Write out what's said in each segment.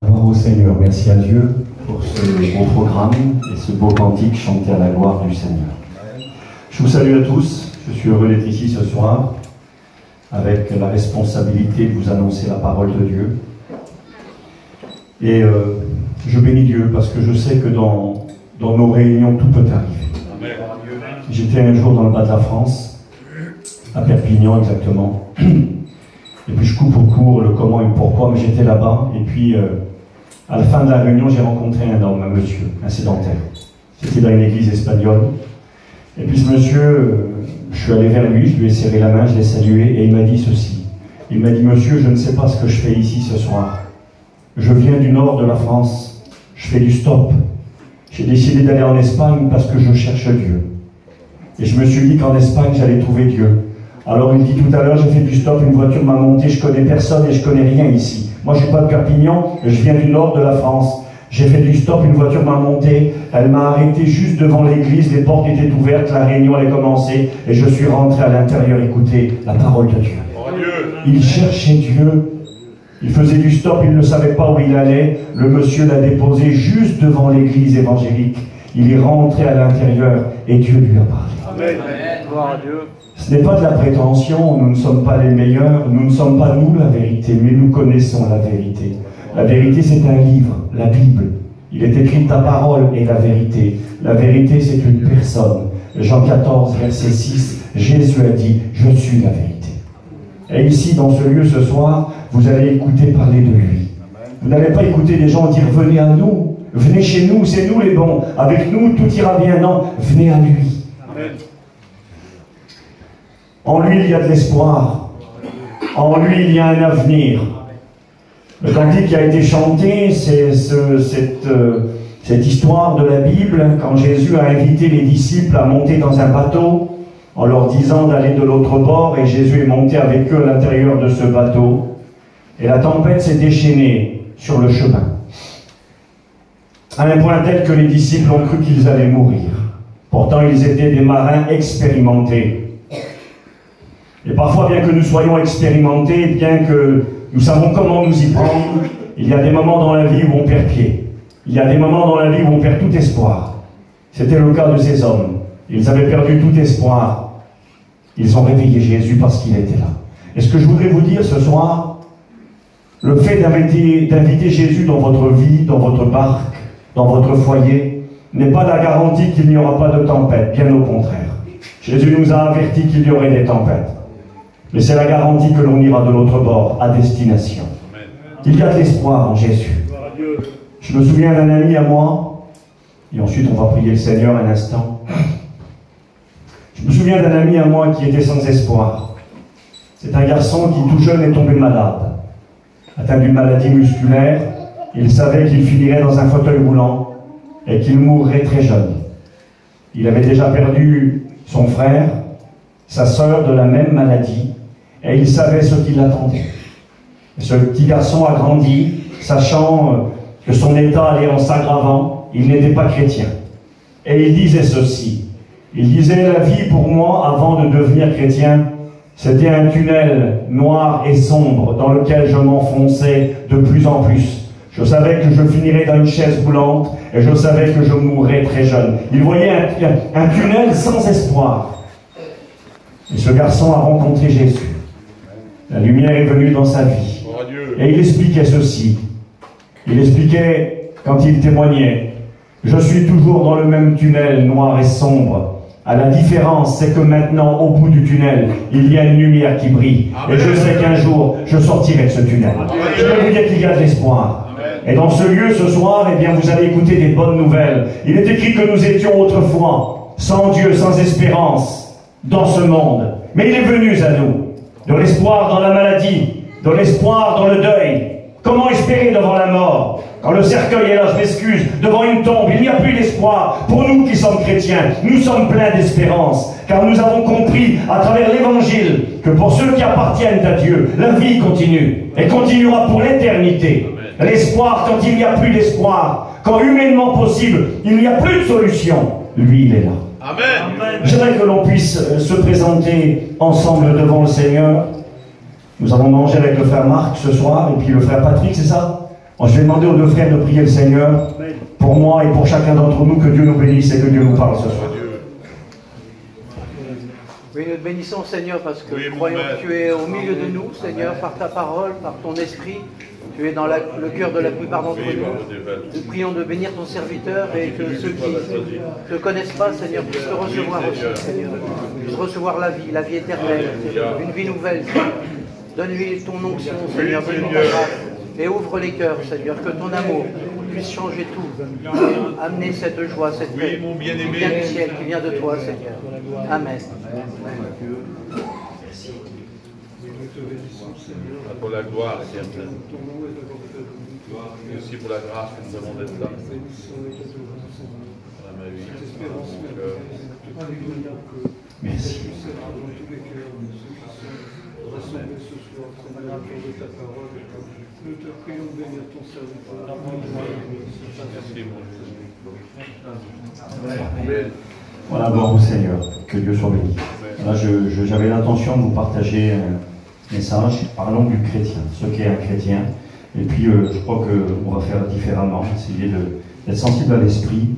Gloire au Seigneur, merci à Dieu pour ce beau programme et ce beau cantique chanté à la gloire du Seigneur. Je vous salue à tous, je suis heureux d'être ici ce soir avec la responsabilité de vous annoncer la parole de Dieu. Et je bénis Dieu parce que je sais que dans nos réunions tout peut arriver. J'étais un jour dans le bas de la France, à Perpignan exactement, et puis je coupe au court le comment et le pourquoi, mais j'étais là-bas, et puis à la fin de la réunion, j'ai rencontré un homme, un monsieur, un sédentaire. C'était dans une église espagnole. Et puis ce monsieur, je suis allé vers lui, je lui ai serré la main, je l'ai salué, et il m'a dit ceci. Il m'a dit, monsieur, je ne sais pas ce que je fais ici ce soir. Je viens du nord de la France, je fais du stop. J'ai décidé d'aller en Espagne parce que je cherche Dieu. Et je me suis dit qu'en Espagne, j'allais trouver Dieu. Alors il dit tout à l'heure, j'ai fait du stop, une voiture m'a monté, je connais personne et je connais rien ici. Moi, je ne suis pas de Perpignan, je viens du nord de la France. J'ai fait du stop, une voiture m'a monté, elle m'a arrêté juste devant l'église, les portes étaient ouvertes, la réunion allait commencer, et je suis rentré à l'intérieur écouter la parole de Dieu. Il cherchait Dieu, il faisait du stop, il ne savait pas où il allait, le monsieur l'a déposé juste devant l'église évangélique. Il est rentré à l'intérieur et Dieu lui a parlé. Amen. Gloire à Dieu. Ce n'est pas de la prétention, nous ne sommes pas les meilleurs, nous ne sommes pas nous la vérité, mais nous connaissons la vérité. La vérité, c'est un livre, la Bible. Il est écrit ta parole est la vérité. La vérité, c'est une personne. Jean 14, verset 6, Jésus a dit, je suis la vérité. Et ici, dans ce lieu, ce soir, vous allez écouter parler de lui. Vous n'allez pas écouter des gens dire, venez à nous, venez chez nous, c'est nous les bons. Avec nous, tout ira bien. Non, venez à lui. Amen. En lui, il y a de l'espoir. En lui, il y a un avenir. Le cantique qui a été chanté, c'est cette histoire de la Bible, quand Jésus a invité les disciples à monter dans un bateau, en leur disant d'aller de l'autre bord, et Jésus est monté avec eux à l'intérieur de ce bateau. Et la tempête s'est déchaînée sur le chemin, à un point tel que les disciples ont cru qu'ils allaient mourir. Pourtant, ils étaient des marins expérimentés. Et parfois, bien que nous soyons expérimentés, bien que nous savons comment nous y prendre, il y a des moments dans la vie où on perd pied. Il y a des moments dans la vie où on perd tout espoir. C'était le cas de ces hommes. Ils avaient perdu tout espoir. Ils ont réveillé Jésus parce qu'il était là. Et ce que je voudrais vous dire ce soir, le fait d'inviter Jésus dans votre vie, dans votre barque, dans votre foyer, n'est pas la garantie qu'il n'y aura pas de tempête, bien au contraire. Jésus nous a avertis qu'il y aurait des tempêtes. Mais c'est la garantie que l'on ira de l'autre bord, à destination. Amen. Il y a de l'espoir en Jésus. Je me souviens d'un ami à moi, et ensuite on va prier le Seigneur un instant. Je me souviens d'un ami à moi qui était sans espoir. C'est un garçon qui tout jeune est tombé malade. Atteint d'une maladie musculaire, il savait qu'il finirait dans un fauteuil roulant et qu'il mourrait très jeune. Il avait déjà perdu son frère, sa sœur de la même maladie, et il savait ce qui l'attendait. Ce petit garçon a grandi, sachant que son état allait en s'aggravant. Il n'était pas chrétien. Et il disait ceci. Il disait, la vie pour moi, avant de devenir chrétien, c'était un tunnel noir et sombre dans lequel je m'enfonçais de plus en plus. Je savais que je finirais dans une chaise roulante et je savais que je mourrais très jeune. Il voyait un tunnel sans espoir. Et ce garçon a rencontré Jésus. La lumière est venue dans sa vie. Et il expliquait ceci. Il expliquait, quand il témoignait, « Je suis toujours dans le même tunnel noir et sombre. À la différence, c'est que maintenant, au bout du tunnel, il y a une lumière qui brille. Amen. Et je sais qu'un jour, je sortirai de ce tunnel. Amen. Je vais vous dire qu'il y a de l'espoir. Et dans ce lieu, ce soir, eh bien, vous allez écouter des bonnes nouvelles. Il est écrit que nous étions autrefois sans Dieu, sans espérance, dans ce monde. Mais il est venu à nous. De l'espoir dans la maladie, de l'espoir dans le deuil. Comment espérer devant la mort? Quand le cercueil est là, je m'excuse, devant une tombe, il n'y a plus d'espoir. Pour nous qui sommes chrétiens, nous sommes pleins d'espérance. Car nous avons compris, à travers l'évangile, que pour ceux qui appartiennent à Dieu, la vie continue. Et continuera pour l'éternité. L'espoir quand il n'y a plus d'espoir. Quand humainement possible, il n'y a plus de solution. Lui, il est là. Amen. J'aimerais que l'on puisse se présenter ensemble devant le Seigneur. Nous avons mangé avec le frère Marc ce soir, et puis le frère Patrick, c'est ça? Je vais demander aux deux frères de prier le Seigneur pour moi et pour chacun d'entre nous, que Dieu nous bénisse et que Dieu nous parle ce soir. Oui, nous te bénissons, Seigneur, parce que nous croyons que tu es au milieu de nous, Seigneur, par ta parole, par ton esprit. Tu es dans le cœur de la plupart d'entre nous. Nous prions de bénir ton serviteur et que ceux qui ne te connaissent pas, Seigneur, puissent te recevoir aussi, Seigneur. Puissent recevoir la vie éternelle, une vie nouvelle, Seigneur. Donne-lui ton onction, Seigneur, donne-lui ta grâce. Et ouvre les cœurs, Seigneur, que ton amour puisse changer tout. Amener cette joie, cette paix qui vient du ciel, qui vient de toi, Seigneur. Amen. Pour la gloire, Seigneur. Merci pour la grâce que nous avons d'être là. Merci. Nous te prions de bénir ton serviteur. Voilà, gloire au Seigneur. Que Dieu soit béni. Là, j'avais l'intention de vous partager un message. Parlons du chrétien, ce qu'est un chrétien. Et puis, je crois qu'on va faire différemment, essayer d'être sensible à l'esprit.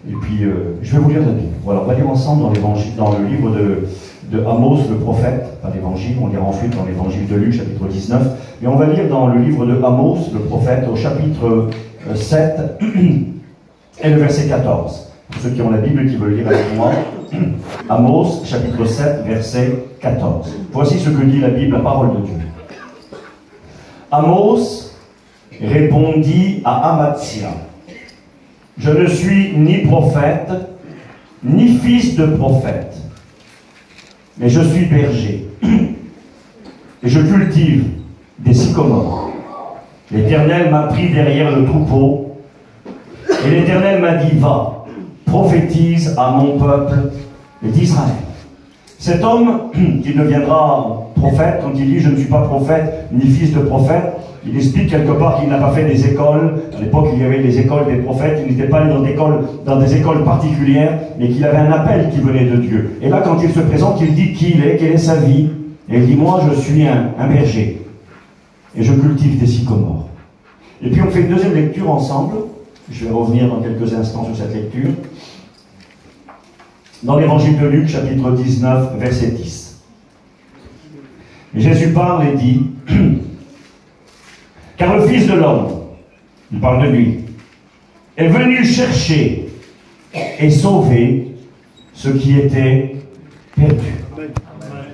Et puis, je vais vous lire la Bible. Voilà, on va lire ensemble dans le livre de Amos, le prophète, pas l'évangile, on lira ensuite dans l'évangile de Luc, chapitre 19. Mais on va lire dans le livre de Amos, le prophète, au chapitre 7 et le verset 14. Pour ceux qui ont la Bible et qui veulent lire avec moi, Amos, chapitre 7, verset 14. Voici ce que dit la Bible, la parole de Dieu. Amos répondit à Amatsia: je ne suis ni prophète, ni fils de prophète, mais je suis berger, et je cultive des sycomores. L'Éternel m'a pris derrière le troupeau, et l'Éternel m'a dit: va, prophétise à mon peuple d'Israël. Cet homme qui deviendra prophète, quand il dit je ne suis pas prophète ni fils de prophète, il explique quelque part qu'il n'a pas fait des écoles. À l'époque, il y avait des écoles des prophètes. Il n'était pas allé dans des écoles particulières, mais qu'il avait un appel qui venait de Dieu. Et là, quand il se présente, il dit qui il est, quelle est sa vie. Et il dit: moi, je suis un berger. Et je cultive des sycomores. Et puis, on fait une deuxième lecture ensemble. Je vais revenir dans quelques instants sur cette lecture. Dans l'évangile de Luc, chapitre 19, verset 10. Et Jésus parle et dit: car le Fils de l'homme, il parle de lui, est venu chercher et sauver ce qui était perdu.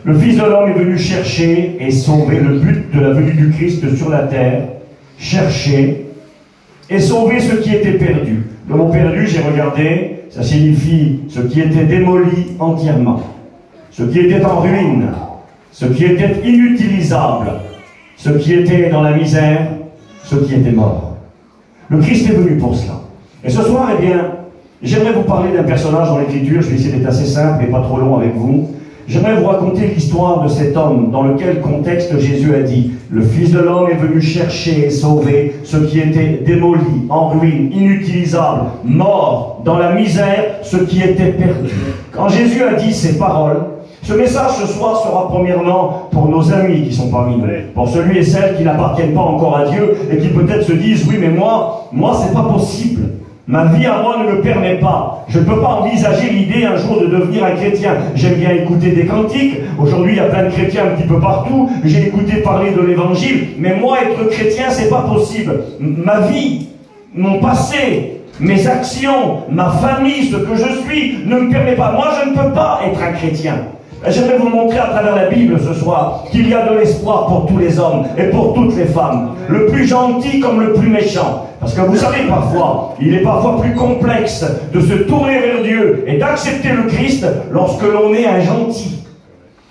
Le Fils de l'homme est venu chercher et sauver, le but de la venue du Christ sur la terre, chercher et sauver ce qui était perdu. Le mot perdu, j'ai regardé, ça signifie ce qui était démoli entièrement, ce qui était en ruine, ce qui était inutilisable, ce qui était dans la misère, ce qui était mort. Le Christ est venu pour cela. Et ce soir, eh bien, j'aimerais vous parler d'un personnage dans l'Écriture. Je vais essayer d'être assez simple et pas trop long avec vous. J'aimerais vous raconter l'histoire de cet homme dans lequel contexte Jésus a dit: le Fils de l'homme est venu chercher et sauver ce qui était démoli, en ruine, inutilisable, mort, dans la misère, ce qui était perdu. Quand Jésus a dit ces paroles, ce message ce soir sera premièrement pour nos amis qui sont parmi nous, pour celui et celles qui n'appartiennent pas encore à Dieu et qui peut-être se disent: oui, mais moi c'est pas possible. Ma vie à moi ne me permet pas. Je ne peux pas envisager l'idée un jour de devenir un chrétien. J'aime bien écouter des cantiques. Aujourd'hui, il y a plein de chrétiens un petit peu partout. J'ai écouté parler de l'évangile. Mais moi, être chrétien, c'est pas possible. Ma vie, mon passé, mes actions, ma famille, ce que je suis, ne me permet pas. Moi, je ne peux pas être un chrétien. J'aimerais vous montrer à travers la Bible ce soir qu'il y a de l'espoir pour tous les hommes et pour toutes les femmes. Le plus gentil comme le plus méchant. Parce que vous savez, parfois, il est parfois plus complexe de se tourner vers Dieu et d'accepter le Christ lorsque l'on est un gentil.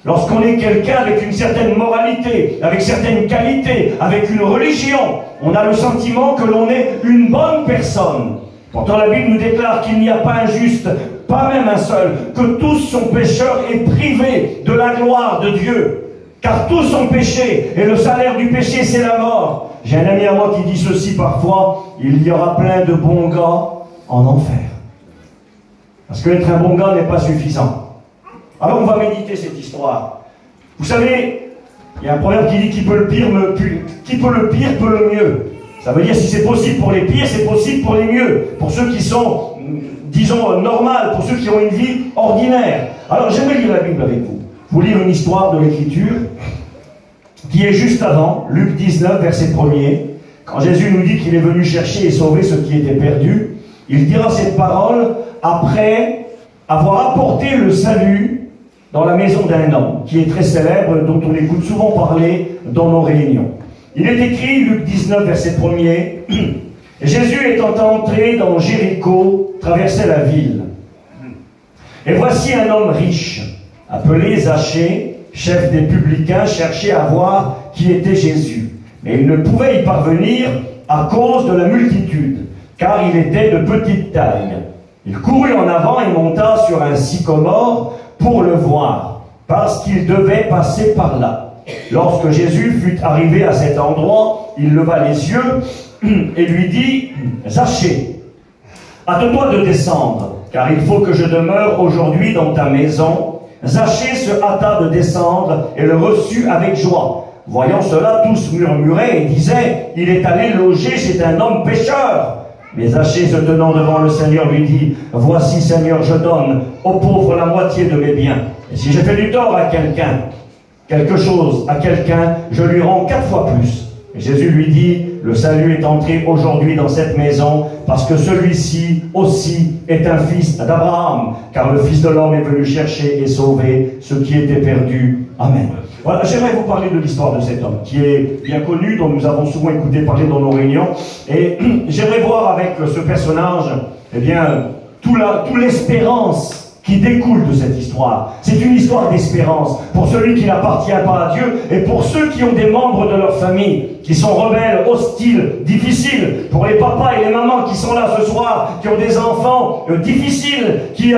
Lorsqu'on est quelqu'un avec une certaine moralité, avec certaines qualités, avec une religion, on a le sentiment que l'on est une bonne personne. Pourtant, la Bible nous déclare qu'il n'y a pas un juste, pas même un seul, que tous sont pécheurs et privés de la gloire de Dieu. Car tous sont péchés, et le salaire du péché, c'est la mort. J'ai un ami à moi qui dit ceci parfois: il y aura plein de bons gars en enfer. Parce que être un bon gars n'est pas suffisant. Alors on va méditer cette histoire. Vous savez, il y a un proverbe qui dit: qui peut le pire peut le mieux. Ça veut dire si c'est possible pour les pires, c'est possible pour les mieux. Pour ceux qui sont, disons, normales, pour ceux qui ont une vie ordinaire. Alors j'aimerais lire la Bible avec vous. Vous lire une histoire de l'Écriture qui est juste avant, Luc 19, verset 1er. Quand Jésus nous dit qu'il est venu chercher et sauver ce qui était perdu, il dira cette parole après avoir apporté le salut dans la maison d'un homme qui est très célèbre, dont on écoute souvent parler dans nos réunions. Il est écrit, Luc 19, verset 1er, « Jésus étant entré dans Jéricho, traversait la ville. Et voici un homme riche, appelé Zachée, chef des publicains, cherchait à voir qui était Jésus. Mais il ne pouvait y parvenir à cause de la multitude, car il était de petite taille. Il courut en avant et monta sur un sycomore pour le voir, parce qu'il devait passer par là. Lorsque Jésus fut arrivé à cet endroit, il leva les yeux et lui dit, « Zachée, hâte-toi de descendre, car il faut que je demeure aujourd'hui dans ta maison. » Zachée se hâta de descendre et le reçut avec joie. Voyant cela, tous murmuraient et disaient, « Il est allé loger chez un homme pécheur. » Mais Zachée, se tenant devant le Seigneur, lui dit, « Voici, Seigneur, je donne aux pauvres la moitié de mes biens. Et si j'ai fait du tort à quelqu'un, quelque chose à quelqu'un, je lui rends 4 fois plus. » Et Jésus lui dit, « Le salut est entré aujourd'hui dans cette maison, parce que celui-ci aussi est un fils d'Abraham, car le Fils de l'homme est venu chercher et sauver ce qui était perdu. Amen. » Voilà, j'aimerais vous parler de l'histoire de cet homme, qui est bien connu, dont nous avons souvent écouté parler dans nos réunions. Et j'aimerais voir avec ce personnage, eh bien, toute l'espérance qui découle de cette histoire. C'est une histoire d'espérance pour celui qui n'appartient pas à Dieu et pour ceux qui ont des membres de leur famille qui sont rebelles, hostiles, difficiles, pour les papas et les mamans qui sont là ce soir, qui ont des enfants difficiles, qui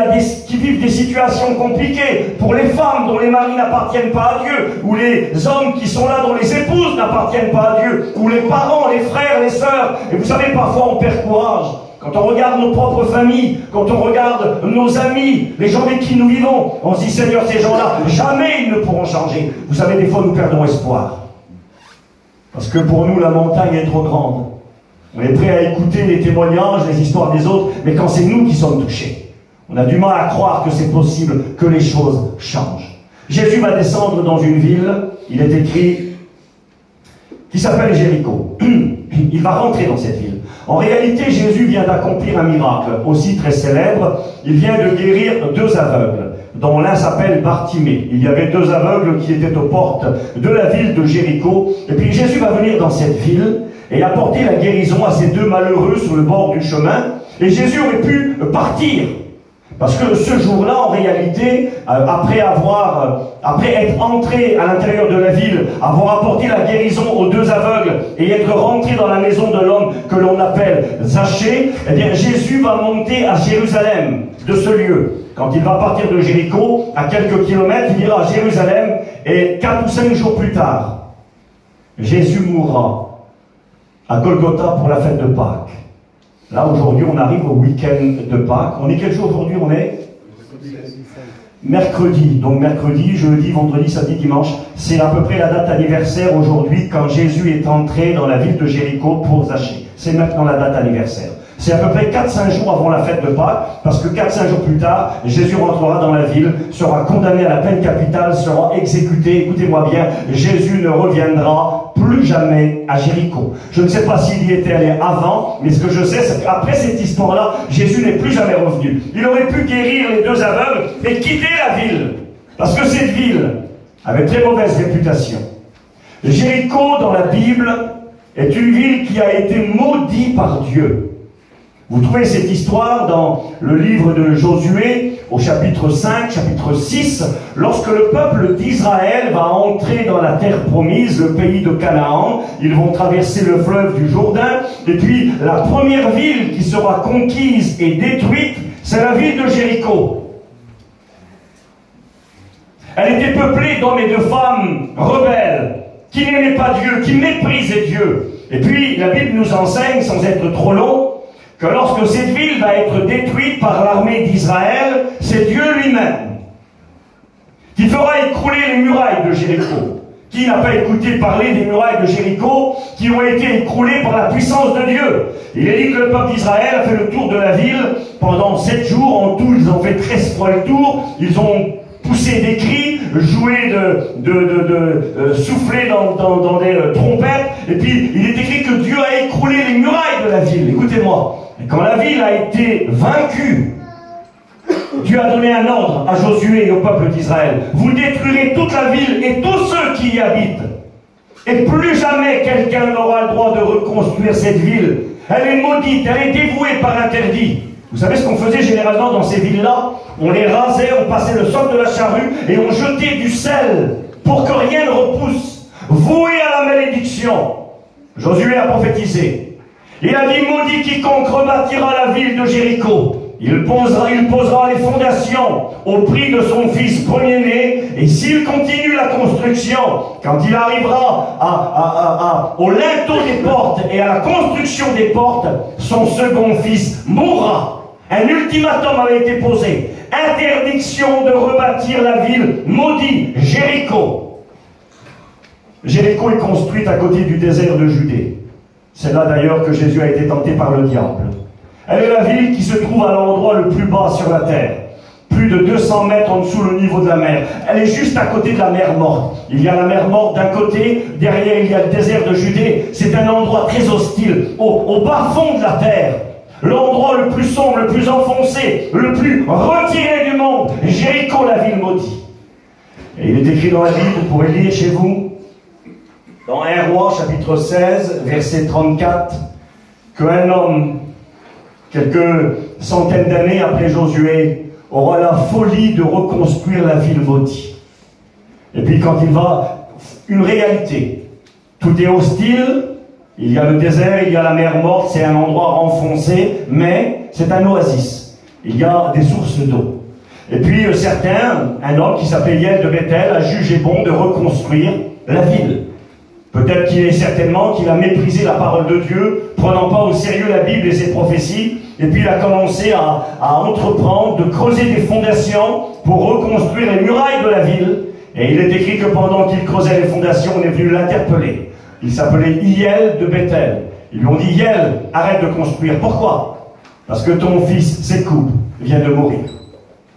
vivent des situations compliquées, pour les femmes dont les maris n'appartiennent pas à Dieu, ou les hommes qui sont là dont les épouses n'appartiennent pas à Dieu, ou les parents, les frères, les sœurs. Et vous savez, parfois on perd courage. Quand on regarde nos propres familles, quand on regarde nos amis, les gens avec qui nous vivons, on se dit, Seigneur, ces gens-là, jamais ils ne pourront changer. Vous savez, des fois, nous perdons espoir. Parce que pour nous, la montagne est trop grande. On est prêt à écouter les témoignages, les histoires des autres, mais quand c'est nous qui sommes touchés, on a du mal à croire que c'est possible que les choses changent. Jésus va descendre dans une ville, il est écrit, qui s'appelle Jéricho. Il va rentrer dans cette ville. En réalité, Jésus vient d'accomplir un miracle, aussi très célèbre. Il vient de guérir 2 aveugles, dont l'un s'appelle Bartimée. Il y avait 2 aveugles qui étaient aux portes de la ville de Jéricho. Et puis Jésus va venir dans cette ville et apporter la guérison à ces 2 malheureux sur le bord du chemin. Et Jésus aurait pu partir. Parce que ce jour-là, en réalité, après être entré à l'intérieur de la ville, avoir apporté la guérison aux 2 aveugles et être rentré dans la maison de l'homme que l'on appelle Zachée, eh bien Jésus va monter à Jérusalem de ce lieu. Quand il va partir de Jéricho, à quelques kilomètres, il ira à Jérusalem et 4 ou 5 jours plus tard, Jésus mourra à Golgotha pour la fête de Pâques. Là, aujourd'hui, on arrive au week-end de Pâques. On est quel jour aujourd'hui? On est mercredi. Donc mercredi, jeudi, vendredi, samedi, dimanche. C'est à peu près la date anniversaire aujourd'hui quand Jésus est entré dans la ville de Jéricho pour Zachée. C'est maintenant la date anniversaire. C'est à peu près 4-5 jours avant la fête de Pâques, parce que 4-5 jours plus tard, Jésus rentrera dans la ville, sera condamné à la peine capitale, sera exécuté. Écoutez-moi bien, Jésus ne reviendra plus jamais à Jéricho. Je ne sais pas s'il y était allé avant, mais ce que je sais, c'est qu'après cette histoire-là, Jésus n'est plus jamais revenu. Il aurait pu guérir les 2 aveugles et quitter la ville, parce que cette ville avait très mauvaise réputation. Jéricho, dans la Bible, est une ville qui a été maudite par Dieu. Vous trouvez cette histoire dans le livre de Josué, au chapitre 5, chapitre 6, lorsque le peuple d'Israël va entrer dans la terre promise, le pays de Canaan. Ils vont traverser le fleuve du Jourdain, et puis la première ville qui sera conquise et détruite, c'est la ville de Jéricho. Elle était peuplée d'hommes et de femmes rebelles, qui n'aimaient pas Dieu, qui méprisaient Dieu. Et puis, la Bible nous enseigne, sans être trop long, que lorsque cette ville va être détruite par l'armée d'Israël, c'est Dieu lui-même qui fera écrouler les murailles de Jéricho, Qui n'a pas écouté parler des murailles de Jéricho qui ont été écroulées par la puissance de Dieu? Il est dit que le peuple d'Israël a fait le tour de la ville pendant 7 jours. En tout, ils ont fait 13 fois le tour. Ils ont poussé des cris, joué souffler dans des trompettes. Et puis, il est écrit que Dieu a écroulé les murailles de la ville. Écoutez-moi. Et quand la ville a été vaincue, Dieu a donné un ordre à Josué et au peuple d'Israël. Vous détruirez toute la ville et tous ceux qui y habitent. Et plus jamais quelqu'un n'aura le droit de reconstruire cette ville. Elle est maudite, elle est dévouée par interdit. Vous savez ce qu'on faisait généralement dans ces villes-là? On les rasait, on passait le sol de la charrue et on jetait du sel pour que rien ne repousse. Voué à la malédiction. Josué a prophétisé. Il a dit, maudit quiconque rebâtira la ville de Jéricho. Il posera les fondations au prix de son fils premier-né, et s'il continue la construction, quand il arrivera au linteau des portes et à la construction des portes, son second fils mourra. Un ultimatum avait été posé. Interdiction de rebâtir la ville, maudit Jéricho. Jéricho est construite à côté du désert de Judée. C'est là d'ailleurs que Jésus a été tenté par le diable. Elle est la ville qui se trouve à l'endroit le plus bas sur la terre, plus de 200 mètres en dessous le niveau de la mer. Elle est juste à côté de la mer Morte. Il y a la mer Morte d'un côté, derrière il y a le désert de Judée. C'est un endroit très hostile, au bas fond de la terre. L'endroit le plus sombre, le plus enfoncé, le plus retiré du monde. Jéricho, la ville maudite. Et il est écrit dans la Bible, vous pourrez lire chez vous, dans 1 Roi, chapitre 16, verset 34, qu'un homme, quelques centaines d'années après Josué, aura la folie de reconstruire la ville maudite. Et puis quand il va, une réalité, tout est hostile, il y a le désert, il y a la mer Morte, c'est un endroit renfoncé, mais c'est un oasis. Il y a des sources d'eau. Et puis un homme qui s'appelait Hiel de Bethel, a jugé bon de reconstruire la ville. Peut-être qu'il a méprisé la parole de Dieu, prenant pas au sérieux la Bible et ses prophéties, et puis il a commencé à entreprendre de creuser des fondations pour reconstruire les murailles de la ville. Et il est écrit que pendant qu'il creusait les fondations, on est venu l'interpeller. Il s'appelait Hiel de Bethel. Ils lui ont dit, Hiel, arrête de construire. Pourquoi? Parce que ton fils, Sécoub, vient de mourir.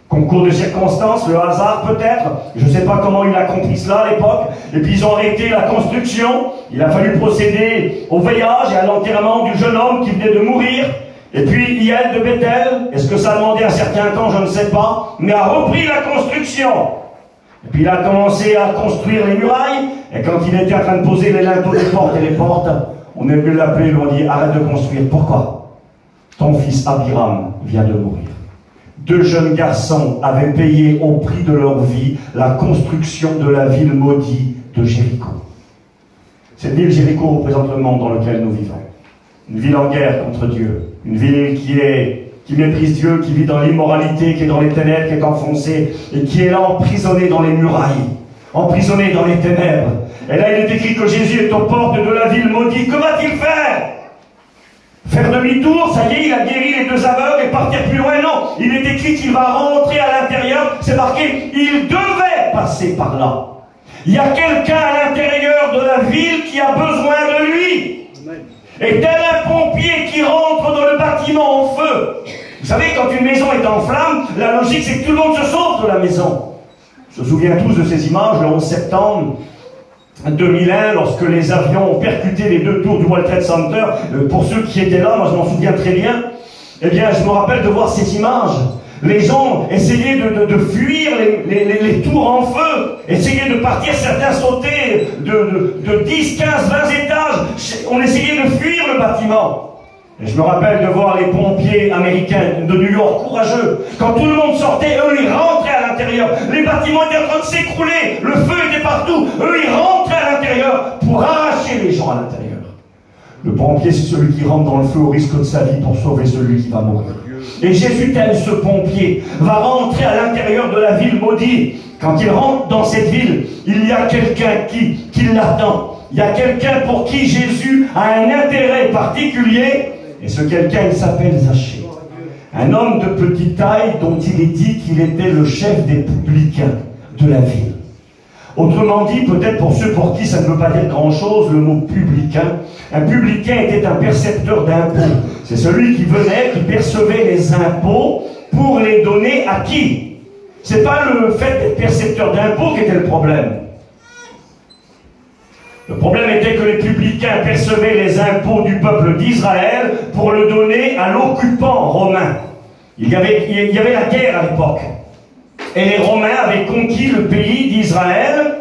Concours de circonstances, le hasard peut-être, je ne sais pas comment il a compris cela à l'époque, et puis ils ont arrêté la construction, il a fallu procéder au veillage et à l'enterrement du jeune homme qui venait de mourir, et puis Hiel de Bethel, est-ce que ça a demandé un certain temps, je ne sais pas, mais a repris la construction. Et puis il a commencé à construire les murailles, et quand il était en train de poser les linteaux des portes et les portes, on est venu l'appeler, ils lui ont dit, arrête de construire. Pourquoi? Ton fils Abiram vient de mourir. 2 jeunes garçons avaient payé au prix de leur vie la construction de la ville maudite de Jéricho. Cette ville Jéricho représente le monde dans lequel nous vivons. Une ville en guerre contre Dieu. Une ville qui méprise Dieu, qui vit dans l'immoralité, qui est dans les ténèbres, qui est enfoncée, et qui est là emprisonnée dans les murailles, emprisonnée dans les ténèbres. Et là, il est écrit que Jésus est aux portes de la ville maudite. Que va-t-il faire? Faire demi-tour, ça y est, il a guéri les 2 aveugles et partir plus loin? Non, il est écrit qu'il va rentrer à l'intérieur. C'est marqué, il devait passer par là. Il y a quelqu'un à l'intérieur de la ville qui a besoin de lui. Et tel un pompier qui rentre dans le bâtiment en feu. Vous savez, quand une maison est en flammes, la logique c'est que tout le monde se sauve de la maison. On se souvient tous de ces images, le 11 septembre 2001, lorsque les avions ont percuté les 2 tours du World Trade Center. Pour ceux qui étaient là, moi je m'en souviens très bien, eh bien je me rappelle de voir ces images. Les gens essayaient de fuir les tours en feu, essayaient de partir, certains sautaient de 10, 15, 20 étages. On essayait de fuir le bâtiment. Et je me rappelle de voir les pompiers américains de New York courageux. Quand tout le monde sortait, eux ils rentraient à l'intérieur. Les bâtiments étaient en train de s'écrouler, le feu était partout. Eux ils rentraient à l'intérieur pour arracher les gens à l'intérieur. Le pompier, c'est celui qui rentre dans le feu au risque de sa vie pour sauver celui qui va mourir. Et Jésus, tel ce pompier, va rentrer à l'intérieur de la ville maudite. Quand il rentre dans cette ville, il y a quelqu'un qui l'attend. Il y a quelqu'un pour qui Jésus a un intérêt particulier. Et ce quelqu'un, il s'appelle Zachée. Un homme de petite taille dont il est dit qu'il était le chef des publicains de la ville. Autrement dit, peut-être pour ceux pour qui ça ne veut pas dire grand-chose, le mot publicain. Un publicain était un percepteur d'impôts. C'est celui qui venait, qui percevait les impôts pour les donner à qui? C'est pas le fait d'être percepteur d'impôts qui était le problème. Le problème était que les publicains percevaient les impôts du peuple d'Israël pour le donner à l'occupant romain. Il y avait la guerre à l'époque. Et les Romains avaient conquis le pays d'Israël.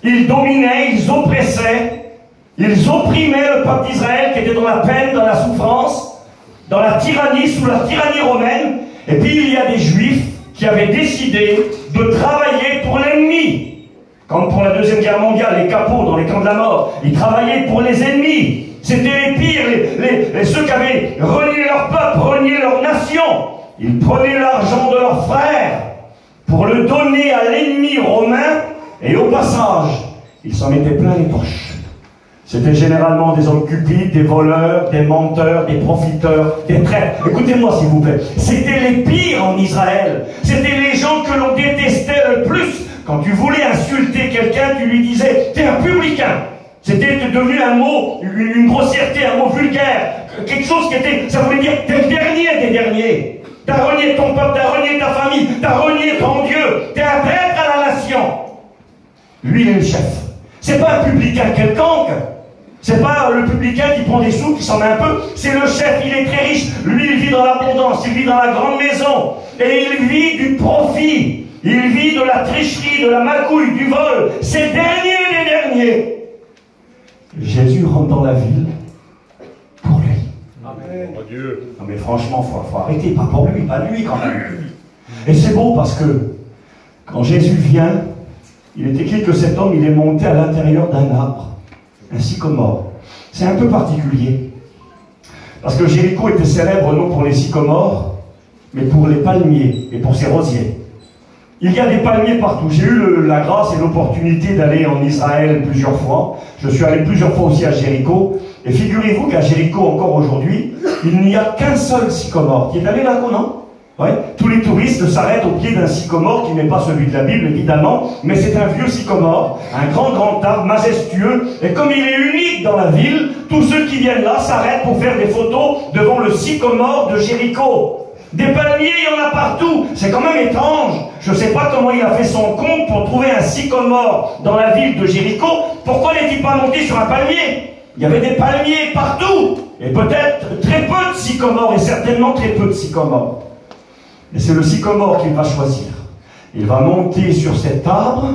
Ils dominaient, ils oppressaient, ils opprimaient le peuple d'Israël qui était dans la peine, dans la souffrance, dans la tyrannie, sous la tyrannie romaine. Et puis il y a des Juifs qui avaient décidé de travailler pour l'ennemi. Comme pour la Deuxième Guerre mondiale, les capots dans les camps de la mort, ils travaillaient pour les ennemis. C'était les pires, ceux qui avaient renié leur peuple, renié leur nation. Ils prenaient l'argent de leurs frères pour le donner à l'ennemi romain, et au passage, ils s'en mettaient plein les poches. C'était généralement des hommes cupides, des voleurs, des menteurs, des profiteurs, des traîtres. Écoutez-moi s'il vous plaît, c'était les pires en Israël. C'était les gens que l'on détestait le plus. Quand tu voulais insulter quelqu'un, tu lui disais « t'es un publicain ». C'était devenu un mot, une grossièreté, un mot vulgaire. Quelque chose qui était, ça voulait dire « t'es le dernier des derniers ». T'as renié ton peuple, t'as renié ta famille, t'as renié ton Dieu, t'es un traître à la nation. Lui, il est le chef. C'est pas un publicain quelconque. C'est pas le publicain qui prend des sous, qui s'en met un peu. C'est le chef, il est très riche. Lui, il vit dans l'abondance, il vit dans la grande maison. Et il vit du profit. Il vit de la tricherie, de la magouille, du vol. C'est le dernier des derniers. Jésus rentre dans la ville pour lui. Amen. Oh Dieu. Non mais franchement, faut arrêter. Pas pour lui, pas lui quand même. Et c'est beau parce que quand Jésus vient, il est écrit que cet homme, il est monté à l'intérieur d'un arbre. Un sycomore. C'est un peu particulier. Parce que Jéricho était célèbre non pour les sycomores, mais pour les palmiers et pour ses rosiers. Il y a des palmiers partout. J'ai eu la grâce et l'opportunité d'aller en Israël plusieurs fois. Je suis allé plusieurs fois aussi à Jéricho. Et figurez-vous qu'à Jéricho, encore aujourd'hui, il n'y a qu'un seul sycomore. Qui est allé là, non? Ouais. Tous les touristes s'arrêtent au pied d'un sycomore qui n'est pas celui de la Bible, évidemment, mais c'est un vieux sycomore, un grand arbre, majestueux. Et comme il est unique dans la ville, tous ceux qui viennent là s'arrêtent pour faire des photos devant le sycomore de Jéricho. Des palmiers, il y en a partout. C'est quand même étrange. Je ne sais pas comment il a fait son compte pour trouver un sycomore dans la ville de Jéricho. Pourquoi n'est-il pas monté sur un palmier? Il y avait des palmiers partout. Et peut-être très peu de sycomores, et certainement très peu de sycomores. Et c'est le sycomore qu'il va choisir. Il va monter sur cet arbre.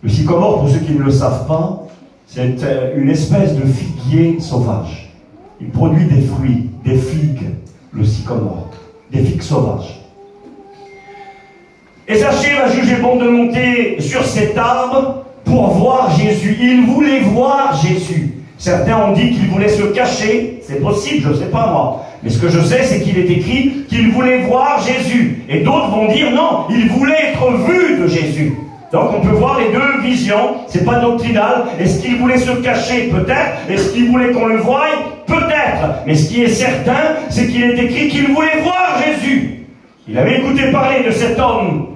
Le sycomore, pour ceux qui ne le savent pas, c'est une espèce de figuier sauvage. Il produit des fruits, des figues, le sycomore. Des figues sauvages. Et Zachée va juger bon de monter sur cet arbre pour voir Jésus. Il voulait voir Jésus. Certains ont dit qu'il voulait se cacher. C'est possible, je ne sais pas moi. Mais ce que je sais, c'est qu'il est écrit qu'il voulait voir Jésus. Et d'autres vont dire non, il voulait être vu de Jésus. Donc on peut voir les deux visions, c'est pas doctrinal. Est-ce qu'il voulait se cacher? Peut-être. Est-ce qu'il voulait qu'on le voie? Peut-être. Mais ce qui est certain, c'est qu'il est écrit qu'il voulait voir Jésus. Il avait écouté parler de cet homme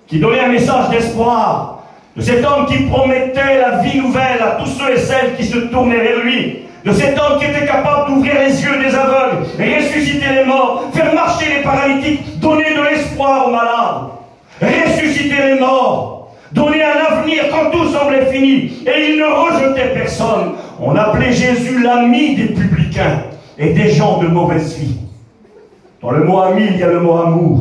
qui donnait un message d'espoir, de cet homme qui promettait la vie nouvelle à tous ceux et celles qui se tournaient vers lui, de cet homme qui était capable d'ouvrir les yeux des aveugles, ressusciter les morts, faire marcher les paralytiques, donner de l'espoir aux malades, ressusciter les morts, donner un avenir quand tout semblait fini. Et il ne rejetait personne. On appelait Jésus l'ami des publicains et des gens de mauvaise vie. Dans le mot ami, il y a le mot amour.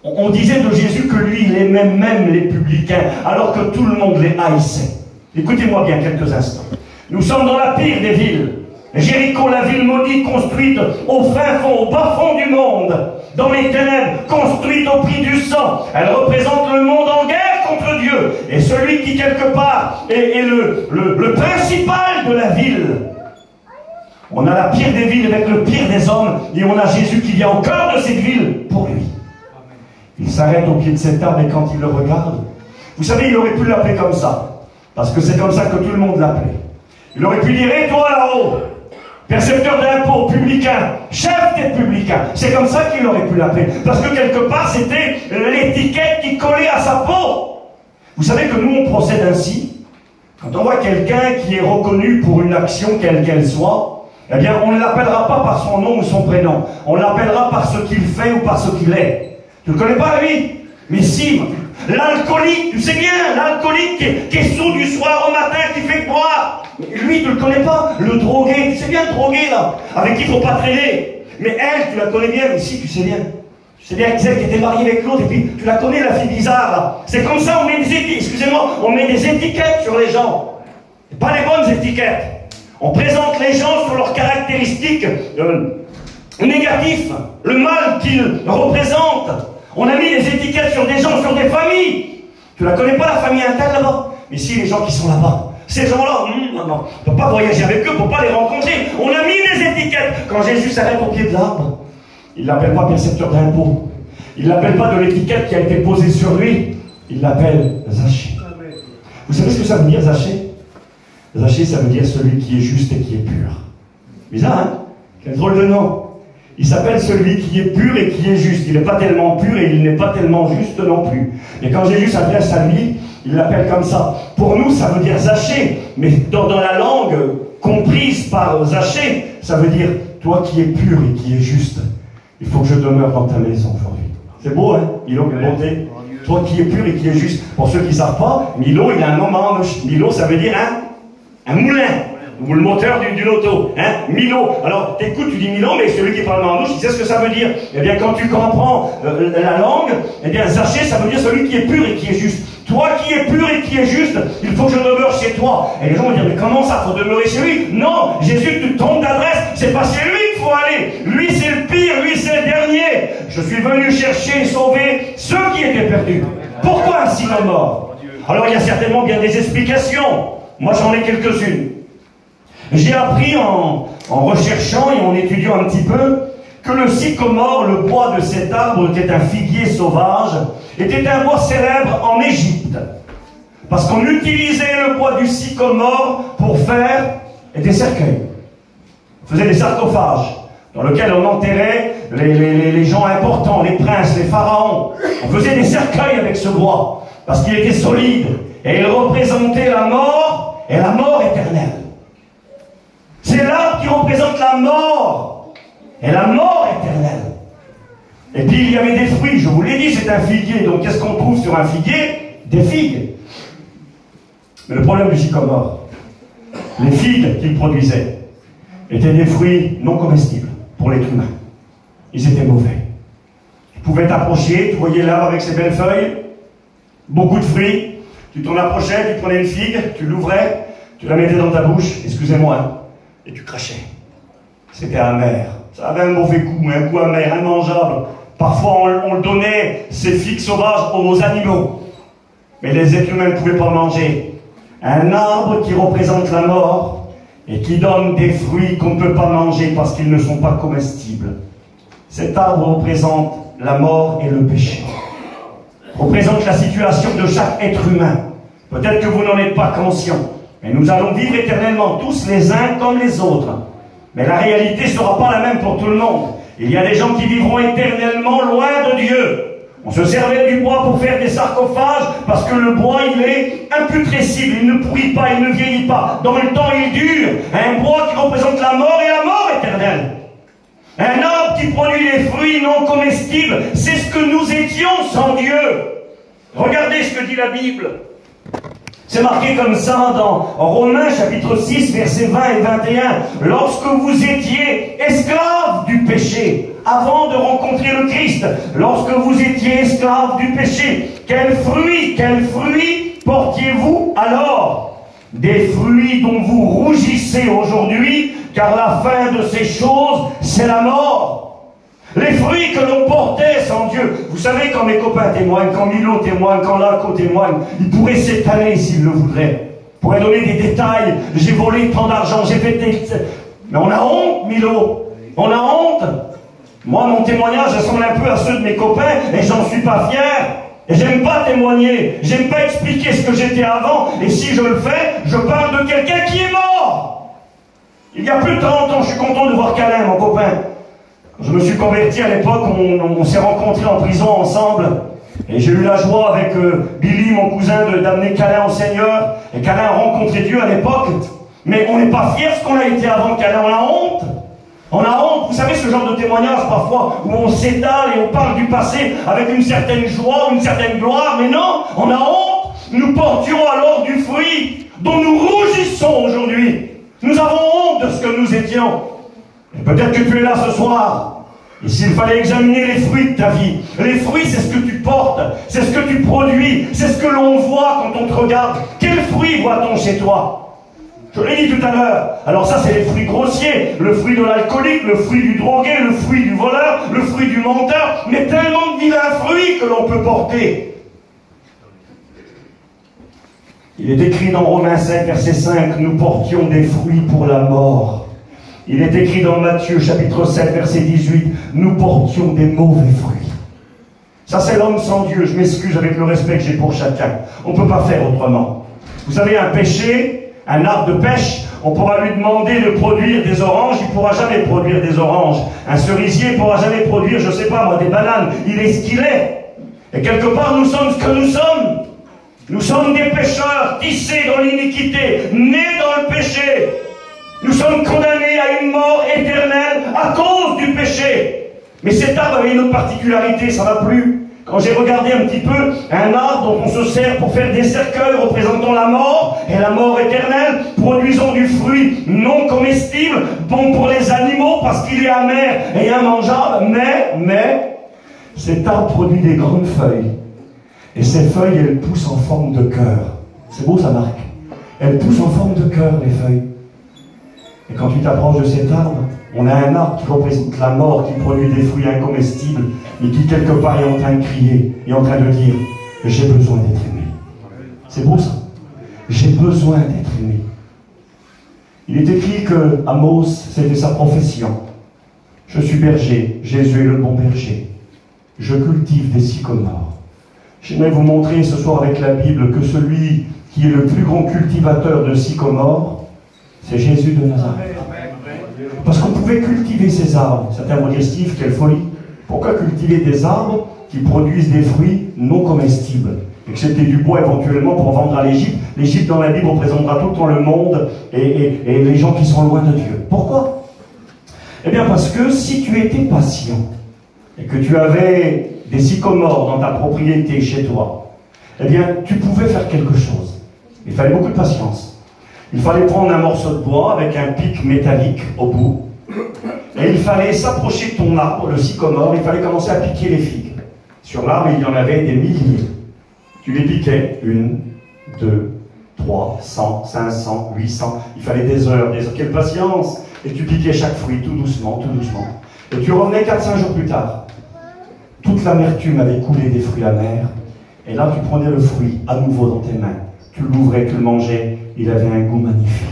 On disait de Jésus que lui, il aimait même les publicains, alors que tout le monde les haïssait. Écoutez-moi bien quelques instants. Nous sommes dans la pire des villes. Jéricho, la ville maudite, construite au fin fond, au bas fond du monde, dans les ténèbres, construite au prix du sang. Elle représente le monde en guerre contre Dieu. Et celui qui, quelque part, est le principal de la ville. On a la pire des villes avec le pire des hommes, et on a Jésus qui vient au cœur de cette ville pour lui. Il s'arrête au pied de cet arbre, et quand il le regarde, vous savez, il aurait pu l'appeler comme ça, parce que c'est comme ça que tout le monde l'appelait. Il aurait pu dire, et toi là-haut, percepteur d'impôts, publicain, chef des publicains. C'est comme ça qu'il aurait pu l'appeler. Parce que quelque part, c'était l'étiquette qui collait à sa peau. Vous savez que nous, on procède ainsi. Quand on voit quelqu'un qui est reconnu pour une action, quelle qu'elle soit, eh bien, on ne l'appellera pas par son nom ou son prénom. On l'appellera par ce qu'il fait ou par ce qu'il est. Tu ne le connais pas, lui? Mais si, l'alcoolique, tu sais bien, l'alcoolique qui est sourd du soir au matin, qui fait que boire. Lui, tu ne le connais pas. Le drogué, tu sais bien le drogué, là, avec qui il ne faut pas traîner. Mais elle, tu la connais bien, mais si, tu sais bien. Tu sais bien que celle qui était mariée avec l'autre, et puis tu la connais, la fille bizarre, là. C'est comme ça, on met des étiquettes, excusez-moi, on met des étiquettes sur les gens. Pas les bonnes étiquettes. On présente les gens sur leurs caractéristiques négatives, le mal qu'ils représentent. On a mis des étiquettes sur des gens, sur des familles. Tu la connais pas, la famille interne là-bas? Mais si, les gens qui sont là-bas, ces gens-là, non, on ne peut pas voyager avec eux, on ne peut pas les rencontrer. On a mis des étiquettes. Quand Jésus s'arrête au pied de l'arbre, il ne l'appelle pas percepteur d'impôts. Il ne l'appelle pas de l'étiquette qui a été posée sur lui. Il l'appelle Zachée. Vous savez ce que ça veut dire, Zachée? Zachée, ça veut dire celui qui est juste et qui est pur. Bizarre, hein? Quel drôle de nom. Il s'appelle celui qui est pur et qui est juste. Il n'est pas tellement pur et il n'est pas tellement juste non plus. Et quand Jésus s'adresse à lui, il l'appelle comme ça. Pour nous, ça veut dire Zachée. Mais dans la langue comprise par Zachée, ça veut dire toi qui es pur et qui es juste. Il faut que je demeure dans ta maison aujourd'hui. C'est beau, hein? Milo, quelle bonté. Toi qui es pur et qui es juste. Pour ceux qui ne savent pas, Milo, il a un nom en manche. Milo, ça veut dire un moulin. Ou le moteur d'une auto, hein, Milo. Alors, t'écoutes, tu dis Milo, mais celui qui parle en douche, il sait ce que ça veut dire. Eh bien, quand tu comprends la langue, eh bien, Zachée, ça veut dire celui qui est pur et qui est juste. Toi qui es pur et qui est juste, il faut que je demeure chez toi. Et les gens vont dire, mais comment ça, faut demeurer chez lui? Non, Jésus te trompe d'adresse, c'est pas chez lui qu'il faut aller. Lui, c'est le pire, lui, c'est le dernier. Je suis venu chercher et sauver ceux qui étaient perdus. Pourquoi ainsi la mort? Alors, il y a certainement bien des explications. Moi, j'en ai quelques-unes. J'ai appris en recherchant et en étudiant un petit peu que le sycomore, le bois de cet arbre qui est un figuier sauvage, était un bois célèbre en Égypte. Parce qu'on utilisait le bois du sycomore pour faire des cercueils. On faisait des sarcophages dans lesquels on enterrait les gens importants, les princes, les pharaons. On faisait des cercueils avec ce bois parce qu'il était solide et il représentait la mort et la mort éternelle. C'est l'arbre qui représente la mort et la mort éternelle. Et puis il y avait des fruits, je vous l'ai dit, c'est un figuier. Donc qu'est-ce qu'on trouve sur un figuier? Des figues. Mais le problème du sycomore, les figues qu'il produisait étaient des fruits non comestibles pour l'être humain. Ils étaient mauvais. Tu pouvais t'approcher, tu voyais l'arbre avec ses belles feuilles, beaucoup de fruits, tu t'en approchais, tu prenais une figue, tu l'ouvrais, tu la mettais dans ta bouche, excusez-moi, et tu crachais. C'était amer. Ça avait un mauvais goût, un goût amer, immangeable. Parfois, on le donnait, ces figues sauvages, aux animaux. Mais les êtres humains ne pouvaient pas manger. Un arbre qui représente la mort et qui donne des fruits qu'on ne peut pas manger parce qu'ils ne sont pas comestibles. Cet arbre représente la mort et le péché. Représente la situation de chaque être humain. Peut-être que vous n'en êtes pas conscient. Mais nous allons vivre éternellement, tous les uns comme les autres. Mais la réalité ne sera pas la même pour tout le monde. Il y a des gens qui vivront éternellement loin de Dieu. On se servait du bois pour faire des sarcophages parce que le bois, il est imputrescible, il ne pourrit pas, il ne vieillit pas. Dans le temps, il dure. Un bois qui représente la mort et la mort éternelle. Un arbre qui produit des fruits non comestibles, c'est ce que nous étions sans Dieu. Regardez ce que dit la Bible. C'est marqué comme ça dans Romains chapitre 6, versets 20 et 21. Lorsque vous étiez esclaves du péché, avant de rencontrer le Christ, lorsque vous étiez esclaves du péché, quels fruits portiez-vous alors? Des fruits dont vous rougissez aujourd'hui, car la fin de ces choses, c'est la mort. Les fruits que l'on portait sans Dieu. Vous savez, quand mes copains témoignent, quand Milo témoigne, quand Laco témoigne, ils pourraient s'étaler s'ils le voudraient. Ils pourraient donner des détails. J'ai volé tant d'argent, j'ai fait des... Mais on a honte, Milo. On a honte. Moi, mon témoignage ressemble un peu à ceux de mes copains et j'en suis pas fier. Et j'aime pas témoigner. J'aime pas expliquer ce que j'étais avant. Et si je le fais, je parle de quelqu'un qui est mort. Il y a plus de 30 ans, je suis content de voir Calin, mon copain. Je me suis converti à l'époque, on s'est rencontrés en prison ensemble. Et j'ai eu la joie avec Billy, mon cousin, d'amener Calin au Seigneur. Et Calin a rencontré Dieu à l'époque. Mais on n'est pas fiers ce qu'on a été avant Calin, on a honte. On a honte. Vous savez, ce genre de témoignage parfois où on s'étale et on parle du passé avec une certaine joie, une certaine gloire. Mais non, on a honte. Nous portions alors du fruit dont nous rougissons aujourd'hui. Nous avons honte de ce que nous étions. Et peut-être que tu es là ce soir. Et s'il fallait examiner les fruits de ta vie, les fruits c'est ce que tu portes, c'est ce que tu produis, c'est ce que l'on voit quand on te regarde. Quels fruits voit-on chez toi? Je l'ai dit tout à l'heure. Alors ça c'est les fruits grossiers, le fruit de l'alcoolique, le fruit du drogué, le fruit du voleur, le fruit du menteur, mais tellement de vilains fruits que l'on peut porter. Il est écrit dans Romains 5, verset 5, nous portions des fruits pour la mort. Il est écrit dans Matthieu chapitre 7, verset 18, nous portions des mauvais fruits. Ça c'est l'homme sans Dieu, je m'excuse avec le respect que j'ai pour chacun. On ne peut pas faire autrement. Vous savez, un pêcher, un arbre de pêche, on pourra lui demander de produire des oranges, il ne pourra jamais produire des oranges. Un cerisier ne pourra jamais produire, je ne sais pas moi, des bananes. Il est ce qu'il est. Et quelque part, nous sommes ce que nous sommes. Nous sommes des pécheurs, tissés dans l'iniquité, nés dans le péché. Nous sommes condamnés à une mort éternelle à cause du péché. Mais cet arbre avait une autre particularité, ça va plus. Quand j'ai regardé un petit peu, un arbre dont on se sert pour faire des cercueils représentant la mort, et la mort éternelle, produisant du fruit non comestible, bon pour les animaux parce qu'il est amer et immangeable, mais, cet arbre produit des grandes feuilles. Et ces feuilles, elles poussent en forme de cœur. C'est beau ça, Marc? Elles poussent en forme de cœur, les feuilles. Et quand tu t'approches de cet arbre, on a un arbre qui représente la mort, qui produit des fruits incomestibles, mais qui quelque part est en train de crier, est en train de dire « J'ai besoin d'être aimé ». C'est beau ça? J'ai besoin d'être aimé. Il est écrit que Amos, c'était sa profession. Je suis berger, Jésus est le bon berger. Je cultive des sycomores. J'aimerais vous montrer ce soir avec la Bible que celui qui est le plus grand cultivateur de sycomores, c'est Jésus de Nazareth. Parce qu'on pouvait cultiver ces arbres. Certains vont dire, Steve, quelle folie. Pourquoi cultiver des arbres qui produisent des fruits non comestibles? Et que c'était du bois éventuellement pour vendre à l'Égypte. L'Égypte dans la Bible représentera tout le temps le monde et les gens qui sont loin de Dieu. Pourquoi? Eh bien parce que si tu étais patient et que tu avais des sycomores dans ta propriété chez toi, eh bien tu pouvais faire quelque chose. Il fallait beaucoup de patience. Il fallait prendre un morceau de bois avec un pic métallique au bout. Et il fallait s'approcher de ton arbre, le sycomore, il fallait commencer à piquer les figues. Sur l'arbre, il y en avait des milliers. Tu les piquais, 1, 2, 3, 100, 500, 800. Il fallait des heures. Quelle patience! Et tu piquais chaque fruit, tout doucement, tout doucement. Et tu revenais 4-5 jours plus tard. Toute l'amertume avait coulé des fruits amers. Et là, tu prenais le fruit à nouveau dans tes mains. Tu l'ouvrais, tu le mangeais. Il avait un goût magnifique.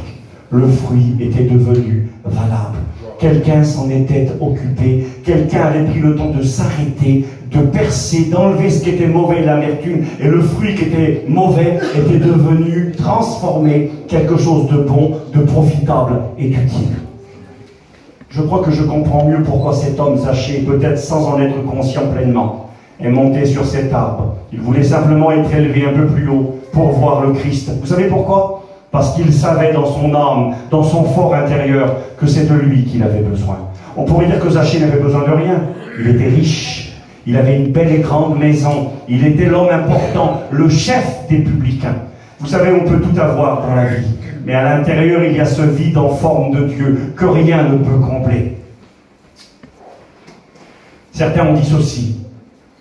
Le fruit était devenu valable. Quelqu'un s'en était occupé. Quelqu'un avait pris le temps de s'arrêter, de percer, d'enlever ce qui était mauvais, l'amertume. Et le fruit qui était mauvais était devenu transformé, quelque chose de bon, de profitable et d'utile. Je crois que je comprends mieux pourquoi cet homme Zachée, peut-être sans en être conscient pleinement, est monté sur cet arbre. Il voulait simplement être élevé un peu plus haut pour voir le Christ. Vous savez pourquoi? Parce qu'il savait dans son âme, dans son fort intérieur, que c'est de lui qu'il avait besoin. On pourrait dire que Zachée n'avait besoin de rien. Il était riche. Il avait une belle et grande maison. Il était l'homme important, le chef des publicains. Vous savez, on peut tout avoir dans la vie. Mais à l'intérieur, il y a ce vide en forme de Dieu que rien ne peut combler. Certains ont dit ceci.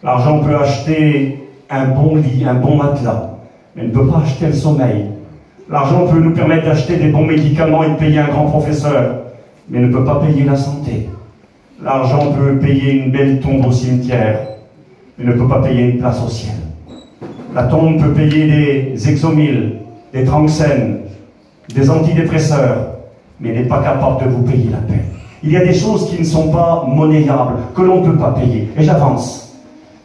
L'argent peut acheter un bon lit, un bon matelas, mais ne peut pas acheter le sommeil. L'argent peut nous permettre d'acheter des bons médicaments et de payer un grand professeur, mais ne peut pas payer la santé. L'argent peut payer une belle tombe au cimetière, mais ne peut pas payer une place au ciel. La tombe peut payer des exomyles, des tranxènes, des antidépresseurs, mais n'est pas capable de vous payer la paix. Il y a des choses qui ne sont pas monnayables, que l'on ne peut pas payer. Et j'avance.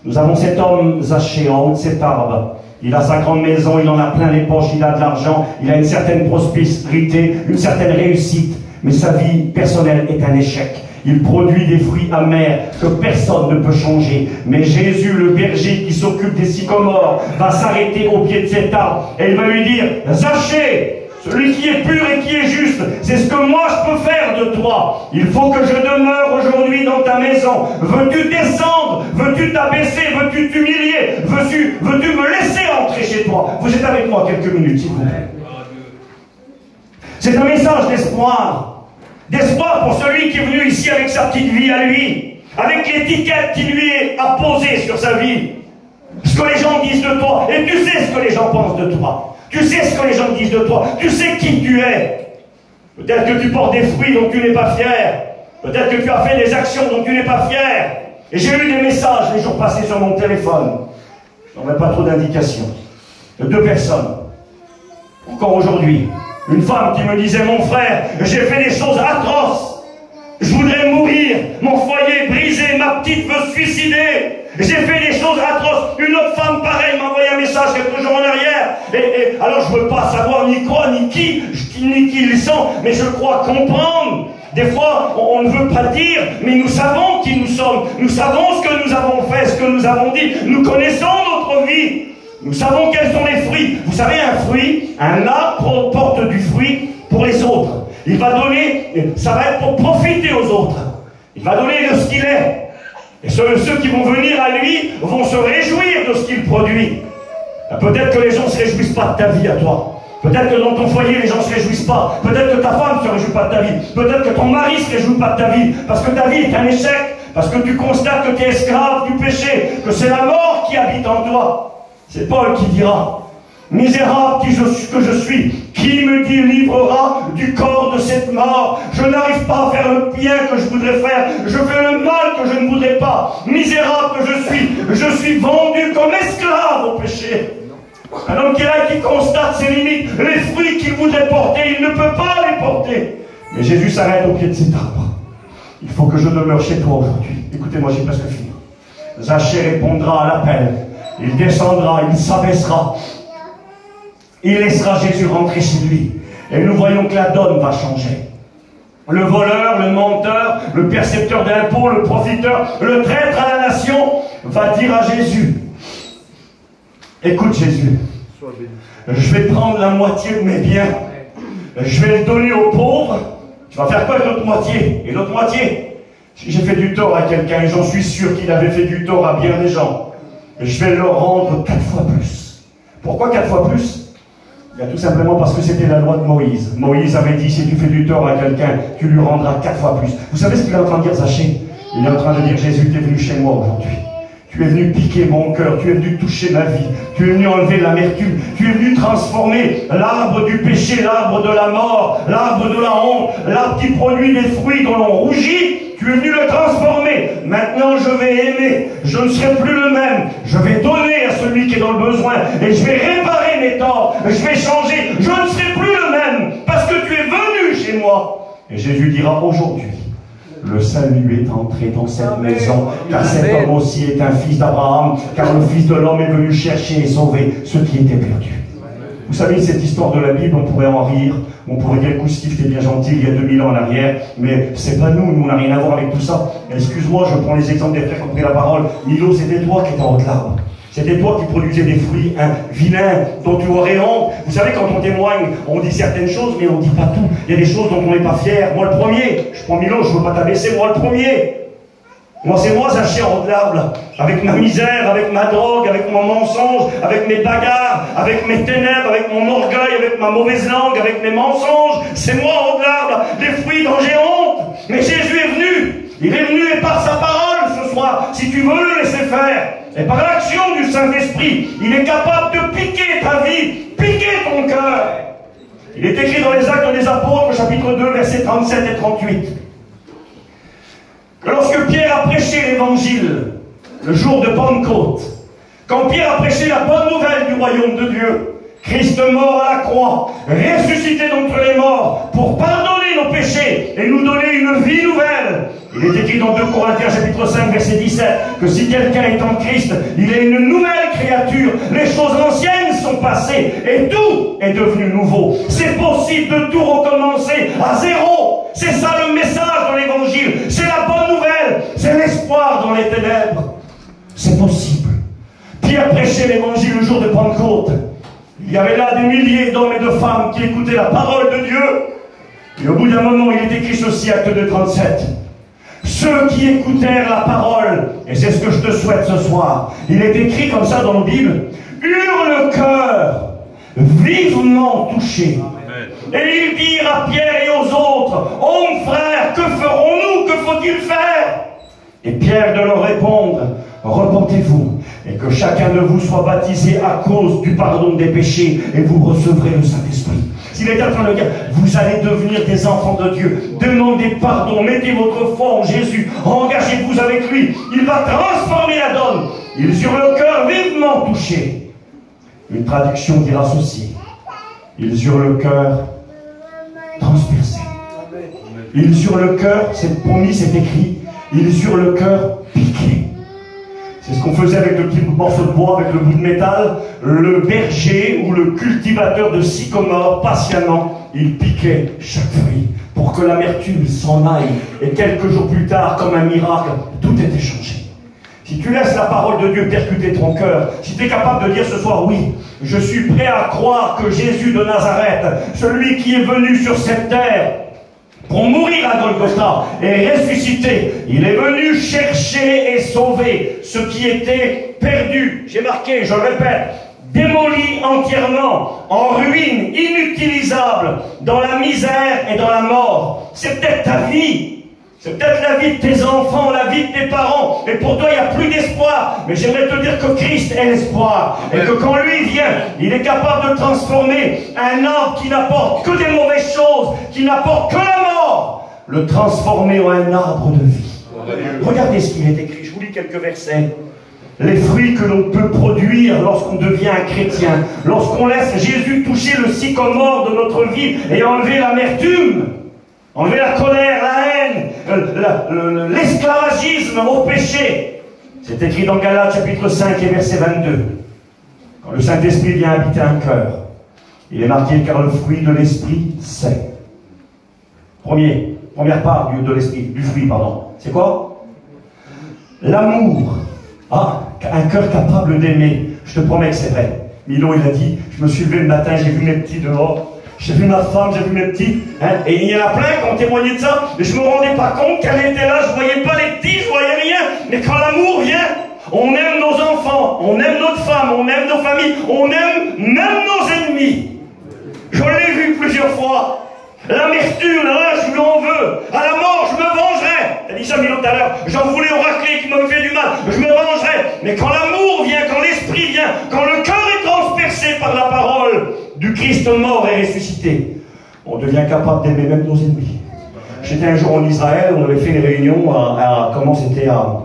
Nous avons cet homme Zachée en haut de cet arbre. Il a sa grande maison, il en a plein les poches, il a de l'argent, il a une certaine prospérité, une certaine réussite, mais sa vie personnelle est un échec. Il produit des fruits amers que personne ne peut changer. Mais Jésus, le berger qui s'occupe des sycomores, va s'arrêter au pied de cet arbre et il va lui dire, Zachée, celui qui est pur et qui est juste, c'est ce que moi je peux faire de toi. Il faut que je demeure aujourd'hui dans ta maison. Veux-tu descendre? Veux-tu t'abaisser? Veux-tu t'humilier? Veux-tu me laisser entrer chez toi? Vous êtes avec moi quelques minutes, s'il vous plaît. C'est un message d'espoir. D'espoir pour celui qui est venu ici avec sa petite vie à lui, avec l'étiquette qui lui est apposée sur sa vie. Ce que les gens disent de toi. Et tu sais ce que les gens pensent de toi. Tu sais ce que les gens disent de toi. Tu sais qui tu es. Peut-être que tu portes des fruits dont tu n'es pas fier. Peut-être que tu as fait des actions dont tu n'es pas fier. Et j'ai eu des messages les jours passés sur mon téléphone. Je n'en mets pas trop d'indications. De 2 personnes. Encore aujourd'hui. Une femme qui me disait, mon frère, j'ai fait des choses atroces. Je voudrais mourir. Mon foyer est brisé. Ma petite veut se suicider. J'ai fait des choses atroces. Une autre femme, pareil, m'a envoyé un message quelques jours en arrière. Et alors, je ne veux pas savoir ni quoi, ni qui ils sont, mais je crois comprendre. Des fois, on ne veut pas dire, mais nous savons qui nous sommes. Nous savons ce que nous avons fait, ce que nous avons dit. Nous connaissons notre vie. Nous savons quels sont les fruits. Vous savez, un fruit, un arbre porte du fruit pour les autres. Il va donner, ça va être pour profiter aux autres. Il va donner de ce qu'il est. Et ceux qui vont venir à lui vont se réjouir de ce qu'il produit. Peut-être que les gens ne se réjouissent pas de ta vie à toi. Peut-être que dans ton foyer, les gens ne se réjouissent pas. Peut-être que ta femme ne se réjouit pas de ta vie. Peut-être que ton mari ne se réjouit pas de ta vie. Parce que ta vie est un échec. Parce que tu constates que tu es esclave du péché. Que c'est la mort qui habite en toi. C'est Paul qui dira, misérable que je suis, qui me délivrera du corps de cette mort? Je n'arrive pas à faire le bien que je voudrais faire, je fais le mal que je ne voudrais pas. Misérable que je suis vendu comme esclave au péché. Un homme qui est là, qui constate ses limites, les fruits qu'il voudrait porter, il ne peut pas les porter. Mais Jésus s'arrête au pied de cet arbre. Il faut que je demeure chez toi aujourd'hui. Écoutez-moi, j'ai presque fini. Zachée répondra à l'appel. Il descendra, il s'abaissera. Il laissera Jésus rentrer chez lui. Et nous voyons que la donne va changer. Le voleur, le menteur, le percepteur d'impôts, le profiteur, le traître à la nation va dire à Jésus, écoute Jésus, je vais prendre la moitié de mes biens, je vais le donner aux pauvres. Tu vas faire quoi avec l'autre moitié? Et l'autre moitié, si j'ai fait du tort à quelqu'un, et j'en suis sûr qu'il avait fait du tort à bien des gens, je vais leur rendre 4 fois plus. Pourquoi 4 fois plus? Bien, tout simplement parce que c'était la loi de Moïse. Moïse avait dit, si tu fais du tort à quelqu'un, tu lui rendras 4 fois plus. Vous savez ce qu'il est en train de dire, Zachée? Il est en train de dire, Jésus, tu es venu chez moi aujourd'hui. Tu es venu piquer mon cœur, tu es venu toucher ma vie, tu es venu enlever l'amertume, tu es venu transformer l'arbre du péché, l'arbre de la mort, l'arbre de la honte, l'arbre qui produit des fruits dont l'on rougit. Tu es venu le transformer. Maintenant, je vais aimer. Je ne serai plus le même. Je vais donner à celui qui est dans le besoin. Et je vais réparer mes torts. Je vais changer. Je ne serai plus le même. Parce que tu es venu chez moi. Et Jésus dira aujourd'hui, le salut est entré dans cette maison. Car cet homme aussi est un fils d'Abraham. Car le Fils de l'homme est venu chercher et sauver ceux qui étaient perdus. Vous savez, cette histoire de la Bible, on pourrait en rire. On pourrait dire que Steve était bien gentil il y a 2000 ans en arrière, mais c'est pas nous, on n'a rien à voir avec tout ça. Excuse-moi, je prends les exemples des frères qui ont pris la parole. Milo, c'était toi qui étais en haut de l'arbre. C'était toi qui produisais des fruits vilains dont tu aurais honte. Vous savez, quand on témoigne, on dit certaines choses, mais on ne dit pas tout. Il y a des choses dont on n'est pas fier. Moi, le premier, je prends Milo, je ne veux pas t'abaisser, moi, le premier. Moi, c'est moi, Zachée, en haut de l'arbre, avec ma misère, avec ma drogue, avec mon mensonge, avec mes bagarres, avec mes ténèbres, avec mon orgueil, avec ma mauvaise langue, avec mes mensonges. C'est moi, en haut de l'arbre, des fruits dont j'ai honte. Mais Jésus est venu. Il est venu et par sa parole ce soir, si tu veux le laisser faire, et par l'action du Saint-Esprit, il est capable de piquer ta vie, piquer ton cœur. Il est écrit dans les Actes des Apôtres, chapitre 2, versets 37 et 38. Que lorsque Pierre a prêché l'évangile, le jour de Pentecôte, quand Pierre a prêché la bonne nouvelle du royaume de Dieu, Christ mort à la croix, ressuscité d'entre les morts, pour pardonner nos péchés et nous donner une vie nouvelle. Il est écrit dans 2 Corinthiens chapitre 5 verset 17 que si quelqu'un est en Christ, il est une nouvelle créature. Les choses anciennes sont passées et tout est devenu nouveau. C'est possible de tout recommencer à zéro. C'est ça le message dans l'évangile. C'est la bonne nouvelle. C'est l'espoir dans les ténèbres. C'est possible. Pierre prêchait l'évangile le jour de Pentecôte. Il y avait là des milliers d'hommes et de femmes qui écoutaient la parole de Dieu. Et au bout d'un moment, il est écrit ceci, acte 2:37. Ceux qui écoutèrent la parole, et c'est ce que je te souhaite ce soir, il est écrit comme ça dans la Bible, eurent le cœur vivement touché. Et ils dirent à Pierre et aux autres, hommes frères, que ferons-nous? Que faut-il faire? Et Pierre de leur répondre, repentez-vous, et que chacun de vous soit baptisé à cause du pardon des péchés, et vous recevrez le Saint-Esprit. S'il est en train de dire, vous allez devenir des enfants de Dieu, demandez pardon, mettez votre foi en Jésus, engagez-vous avec lui, il va transformer la donne. Ils eurent le cœur vivement touché. Une traduction dira ceci, ils eurent le cœur transpercé. Ils eurent le cœur, c'est promis, c'est écrit, ils eurent le cœur piqué. C'est ce qu'on faisait avec le petit morceau de bois, avec le bout de métal. Le berger ou le cultivateur de sycomore, patiemment, il piquait chaque fruit pour que l'amertume s'en aille. Et quelques jours plus tard, comme un miracle, tout était changé. Si tu laisses la parole de Dieu percuter ton cœur, si tu es capable de dire ce soir, oui, je suis prêt à croire que Jésus de Nazareth, celui qui est venu sur cette terre, pour mourir à Golgotha et ressusciter, il est venu chercher et sauver ce qui était perdu. J'ai marqué, je le répète, démoli entièrement, en ruine, inutilisable, dans la misère et dans la mort. C'est peut-être ta vie. C'est peut-être la vie de tes enfants, la vie de tes parents. Et pour toi, il n'y a plus d'espoir. Mais j'aimerais te dire que Christ est l'espoir. Et que quand lui vient, il est capable de transformer un arbre qui n'apporte que des mauvaises choses, qui n'apporte que la mort, le transformer en un arbre de vie. Regardez ce qu'il est écrit. Je vous lis quelques versets. Les fruits que l'on peut produire lorsqu'on devient un chrétien, lorsqu'on laisse Jésus toucher le sycomore de notre vie et enlever l'amertume, enlever la colère, la haine, l'esclavagisme au péché. C'est écrit dans Galates chapitre 5 et verset 22. Quand le Saint-Esprit vient habiter un cœur, il est marqué car le fruit de l'Esprit, c'est. Première part de l'Esprit, du fruit, pardon. C'est quoi? L'amour. Ah, un cœur capable d'aimer. Je te promets que c'est vrai. Milo, il a dit, je me suis levé le matin, j'ai vu mes petits dehors. J'ai vu ma femme, j'ai vu mes petits, hein, et il y en a plein qui ont témoigné de ça, mais je ne me rendais pas compte qu'elle était là, je ne voyais pas les petits, je ne voyais rien. Mais quand l'amour vient, on aime nos enfants, on aime notre femme, on aime nos familles, on aime même nos ennemis. Je l'ai vu plusieurs fois. L'amertume, là, je lui en veux. À la mort, je me vengerai. T'as dit ça, Milo, tout à l'heure. J'en voulais au raclé qui me fait du mal. Je me vengerai. Mais quand l'amour vient, quand l'esprit vient, quand le cœur est transpercé par la parole du Christ mort et ressuscité, on devient capable d'aimer même nos ennemis. J'étais un jour en Israël, on avait fait une réunion comment c'était à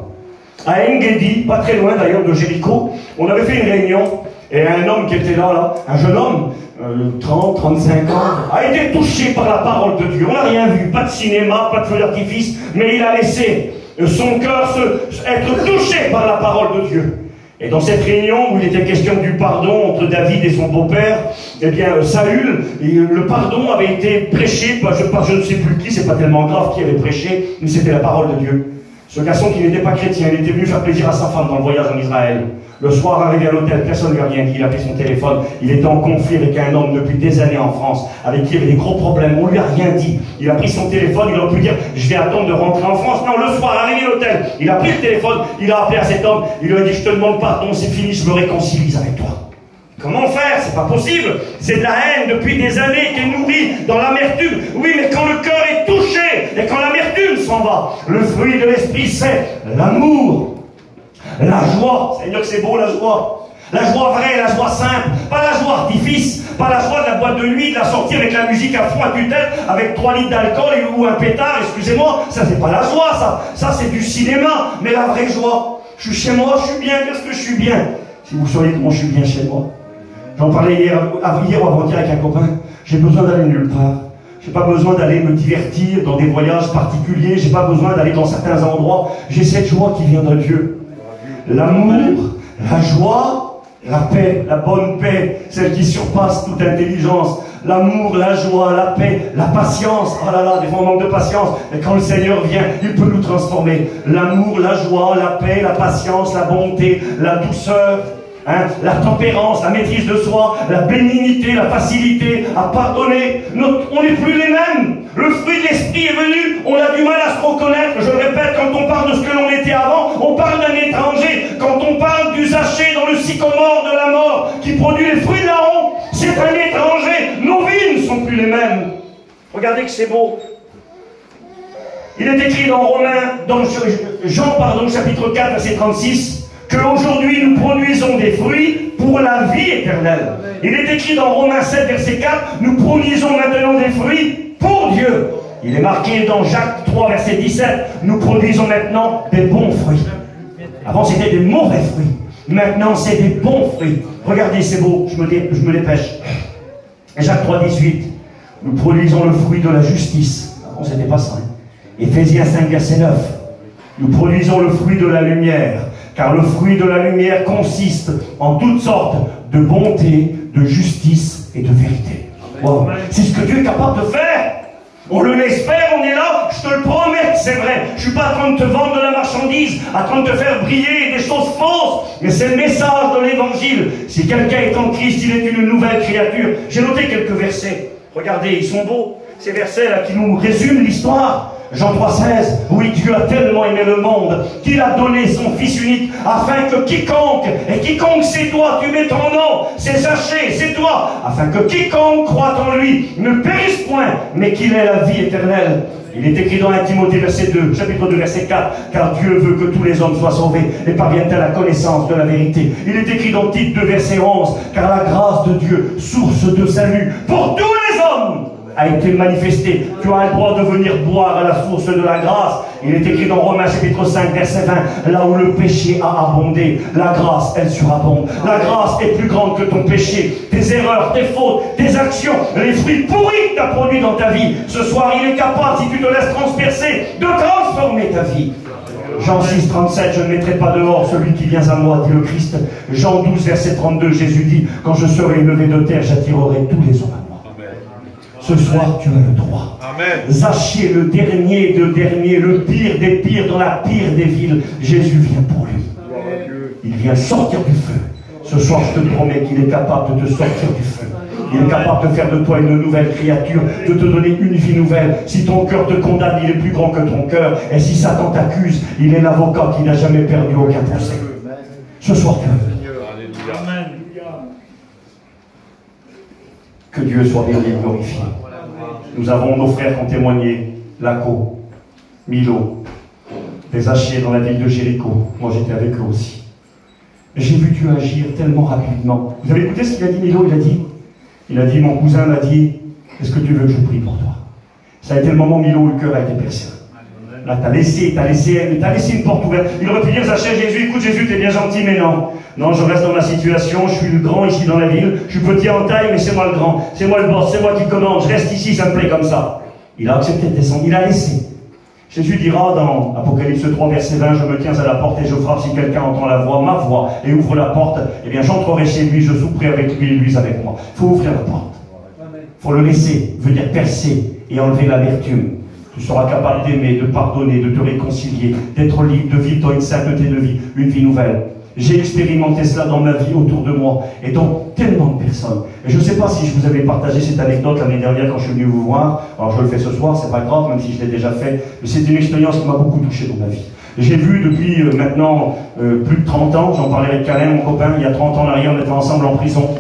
En-Gedi, pas très loin d'ailleurs de Jéricho. On avait fait une réunion et un homme qui était là, un jeune homme, 30, 35 ans, a été touché par la parole de Dieu. On n'a rien vu, pas de cinéma, pas de feu d'artifice, mais il a laissé son cœur être touché par la parole de Dieu. Et dans cette réunion où il était question du pardon entre David et son beau-père, eh bien Saül, le pardon avait été prêché par je ne sais plus qui, c'est pas tellement grave qui avait prêché, mais c'était la parole de Dieu. Ce garçon qui n'était pas chrétien, il était venu faire plaisir à sa femme dans le voyage en Israël. Le soir, arrivé à l'hôtel, personne ne lui a rien dit, il a pris son téléphone, il était en conflit avec un homme depuis des années en France, avec qui il y avait des gros problèmes, on ne lui a rien dit. Il a pris son téléphone, il aurait pu dire, je vais attendre de rentrer en France. Non, le soir, arrivé à l'hôtel, il a pris le téléphone, il a appelé à cet homme, il lui a dit, je te demande pardon, c'est fini, je me réconcilie avec toi. Comment faire? C'est pas possible. C'est de la haine depuis des années qui est nourrie dans l'amertume. Oui, mais quand le cœur est touché et quand l'amertume s'en va, le fruit de l'esprit, c'est l'amour, la joie. C'est-à-dire que c'est beau, la joie. La joie vraie, la joie simple. Pas la joie artifice, pas la joie de la boîte de nuit, de la sortie avec la musique à fond à tue-tête, avec 3 litres d'alcool ou un pétard, excusez-moi. Ça, c'est pas la joie, ça c'est du cinéma. Mais la vraie joie, je suis chez moi, je suis bien, qu'est-ce que je suis bien? Si vous sauriez comment je suis bien chez moi. J'en parlais hier ou avant-hier avec un copain. J'ai besoin d'aller nulle part. J'ai pas besoin d'aller me divertir dans des voyages particuliers. J'ai pas besoin d'aller dans certains endroits. J'ai cette joie qui vient de Dieu. L'amour, la joie, la paix, la bonne paix, celle qui surpasse toute intelligence. l'amour, la joie, la paix, la patience. Oh là là, des fois on manque de patience. Et quand le Seigneur vient, il peut nous transformer. L'amour, la joie, la paix, la patience, la bonté, la douceur. Hein, la tempérance, la maîtrise de soi, la bénignité, la facilité à pardonner. On n'est plus les mêmes. Le fruit de l'esprit est venu, on a du mal à se reconnaître. Je le répète, quand on parle de ce que l'on était avant, on parle d'un étranger. Quand on parle du Zaché dans le sycomore de la mort, qui produit les fruits de la honte, c'est un étranger. Nos vies ne sont plus les mêmes. Regardez que c'est beau. Il est écrit dans Jean, chapitre 4, verset 36, qu'aujourd'hui nous produisons des fruits pour la vie éternelle. Il est écrit dans Romains 7, verset 4, nous produisons maintenant des fruits pour Dieu. Il est marqué dans Jacques 3, verset 17, nous produisons maintenant des bons fruits. Avant c'était des mauvais fruits. Maintenant c'est des bons fruits. Regardez, c'est beau, je me dépêche. Jacques 3, 18, nous produisons le fruit de la justice. Avant c'était pas ça. Éphésiens 5, verset 9, nous produisons le fruit de la lumière. Car le fruit de la lumière consiste en toutes sortes de bonté, de justice et de vérité. Wow. C'est ce que Dieu est capable de faire. On l'espère, on est là, je te le promets, c'est vrai. Je ne suis pas en train de te vendre de la marchandise, en train de te faire briller des choses fausses, mais c'est le message de l'évangile. Si quelqu'un est en Christ, il est une nouvelle créature. J'ai noté quelques versets. Regardez, ils sont beaux. Ces versets-là qui nous résument l'histoire. Jean 3,16, oui, Dieu a tellement aimé le monde qu'il a donné son Fils unique afin que quiconque, et quiconque c'est toi, tu mets ton nom, c'est Zaché, c'est toi, afin que quiconque croit en lui ne périsse point, mais qu'il ait la vie éternelle. Il est écrit dans 1 Timothée chapitre 2, verset 4, car Dieu veut que tous les hommes soient sauvés et parviennent à la connaissance de la vérité. Il est écrit dans Tite 2, verset 11, car la grâce de Dieu, source de salut pour tous les hommes, a été manifesté. Tu as le droit de venir boire à la source de la grâce. Il est écrit dans Romains chapitre 5 verset 20, là où le péché a abondé, la grâce elle surabonde. La grâce est plus grande que ton péché, tes erreurs, tes fautes, tes actions, les fruits pourris que tu as produits dans ta vie. Ce soir il est capable, si tu te laisses transpercer, de transformer ta vie. Jean 6, 37, je ne mettrai pas dehors celui qui vient à moi, dit le Christ. Jean 12, verset 32, Jésus dit, quand je serai élevé de terre, j'attirerai tous les hommes à moi. Ce soir, tu as le droit. Zaché, le dernier de dernier, le pire des pires, dans la pire des villes, Jésus vient pour lui. Il vient sortir du feu. Ce soir, je te promets qu'il est capable de te sortir du feu. Il est capable de faire de toi une nouvelle créature, de te donner une vie nouvelle. Si ton cœur te condamne, il est plus grand que ton cœur. Et si Satan t'accuse, il est l'avocat qui n'a jamais perdu aucun procès. Ce soir, tu as. Amen. Que Dieu soit béni et glorifié. Nous avons nos frères qui ont témoigné, Laco, Milo, des Zaché dans la ville de Jéricho. Moi j'étais avec eux aussi. J'ai vu Dieu agir tellement rapidement. Vous avez écouté ce qu'il a dit, Milo? Il a dit, mon cousin m'a dit, est-ce que tu veux que je prie pour toi? Ça a été le moment, Milo, le cœur a été percé. Là, t'as laissé une porte ouverte. Il aurait pu dire, Zaché, Jésus, écoute Jésus, t'es bien gentil, mais non. Non, je reste dans ma situation, je suis le grand ici dans la ville, je suis petit en taille, mais c'est moi le grand, c'est moi le boss, c'est moi qui commande, je reste ici, ça me plaît comme ça. Il a accepté de descendre, il a laissé. Jésus dira dans Apocalypse 3, verset 20, je me tiens à la porte et je frappe, si quelqu'un entend la voix, ma voix, et ouvre la porte, eh bien j'entrerai chez lui, je souperai avec lui et lui avec moi. Il faut ouvrir la porte. Il faut le laisser venir percer et enlever l'amertume. Tu seras capable d'aimer, de pardonner, de te réconcilier, d'être libre, de vivre dans une sainteté de vie, une vie nouvelle. J'ai expérimenté cela dans ma vie autour de moi et dans tellement de personnes. Et je ne sais pas si je vous avais partagé cette anecdote l'année dernière quand je suis venu vous voir. Alors je le fais ce soir, c'est pas grave, même si je l'ai déjà fait. Mais c'est une expérience qui m'a beaucoup touché dans ma vie. J'ai vu depuis maintenant plus de 30 ans, j'en parlais avec Calais, mon copain, il y a 30 ans en arrière, on était ensemble en prison.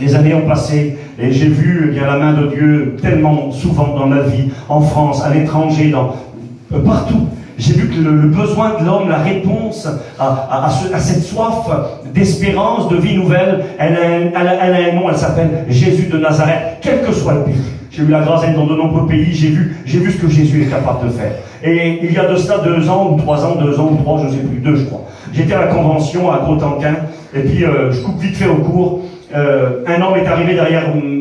Les années ont passé et j'ai vu bien la main de Dieu tellement souvent dans ma vie, en France, à l'étranger, partout. J'ai vu que le besoin de l'homme, la réponse à cette soif d'espérance, de vie nouvelle, elle a un nom, elle s'appelle Jésus de Nazareth, quel que soit le pays. J'ai eu la grâce d'être dans de nombreux pays, j'ai vu ce que Jésus est capable de faire. Et il y a de cela 2 ans, ou 3 ans, 2 ans ou 3, je ne sais plus, 2 je crois. J'étais à la convention à Gros-Tanquin, et puis je coupe vite fait au cours. Un homme est arrivé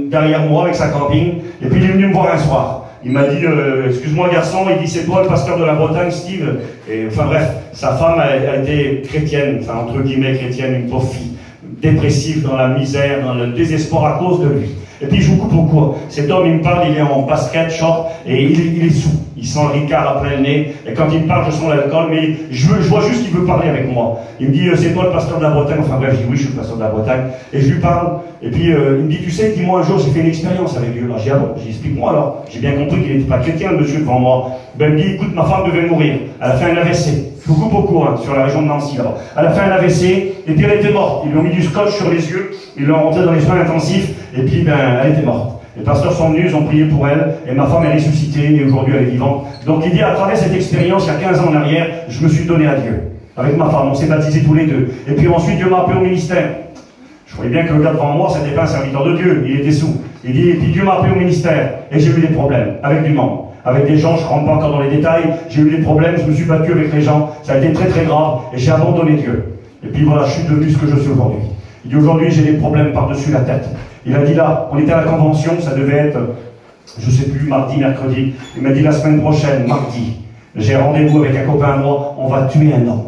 derrière moi avec sa camping, et puis il est venu me voir un soir. Il m'a dit, excuse-moi garçon, il dit, c'est toi le pasteur de la Bretagne, Steve? Et enfin bref, sa femme a été chrétienne, enfin entre guillemets chrétienne, une pauvre fille, dépressive, dans la misère, dans le désespoir à cause de lui. Et puis je vous coupe au cours. Cet homme, il me parle, il est en basket, short, et il est sous. Il sent le ricard à plein nez. Et quand il me parle, je sens l'alcool, mais je vois juste qu'il veut parler avec moi. Il me dit, c'est toi le pasteur de la Bretagne? Enfin bref, je dis oui, je suis le pasteur de la Bretagne. Et je lui parle, et puis il me dit, tu sais, dis-moi un jour, j'ai fait une expérience avec Dieu. Alors je dis, ah bon, explique-moi alors. J'ai bien compris qu'il n'était pas chrétien, le monsieur devant moi. Ben il me dit, écoute, ma femme devait mourir. Elle a fait un AVC. Je vous coupe au cours, hein, sur la région de Nancy là-bas. Elle a fait un AVC, et puis elle était morte. Ils lui ont mis du scotch sur les yeux, ils l'ont rentrée dans les soins intensifs, et puis ben, elle était morte. Les pasteurs sont venus, ils ont prié pour elle, et ma femme est ressuscitée, et aujourd'hui elle est vivante. Donc il dit, à travers cette expérience, il y a 15 ans en arrière, je me suis donné à Dieu. Avec ma femme, on s'est baptisés tous les deux. Et puis ensuite, Dieu m'a appelé au ministère. Je voyais bien que le gars devant moi, c'était pas un serviteur de Dieu, il était sous. Il dit, et puis Dieu m'a appelé au ministère, et j'ai eu des problèmes, avec du monde. Avec des gens, je ne rentre pas encore dans les détails, j'ai eu des problèmes, je me suis battu avec les gens, ça a été très très grave, et j'ai abandonné Dieu. Et puis voilà, je suis devenu ce que je suis aujourd'hui. Il dit, aujourd'hui, j'ai des problèmes par-dessus la tête. Il a dit là, on était à la convention, ça devait être, je ne sais plus, mardi, mercredi. Il m'a dit la semaine prochaine, mardi, j'ai rendez-vous avec un copain à moi, on va tuer un homme.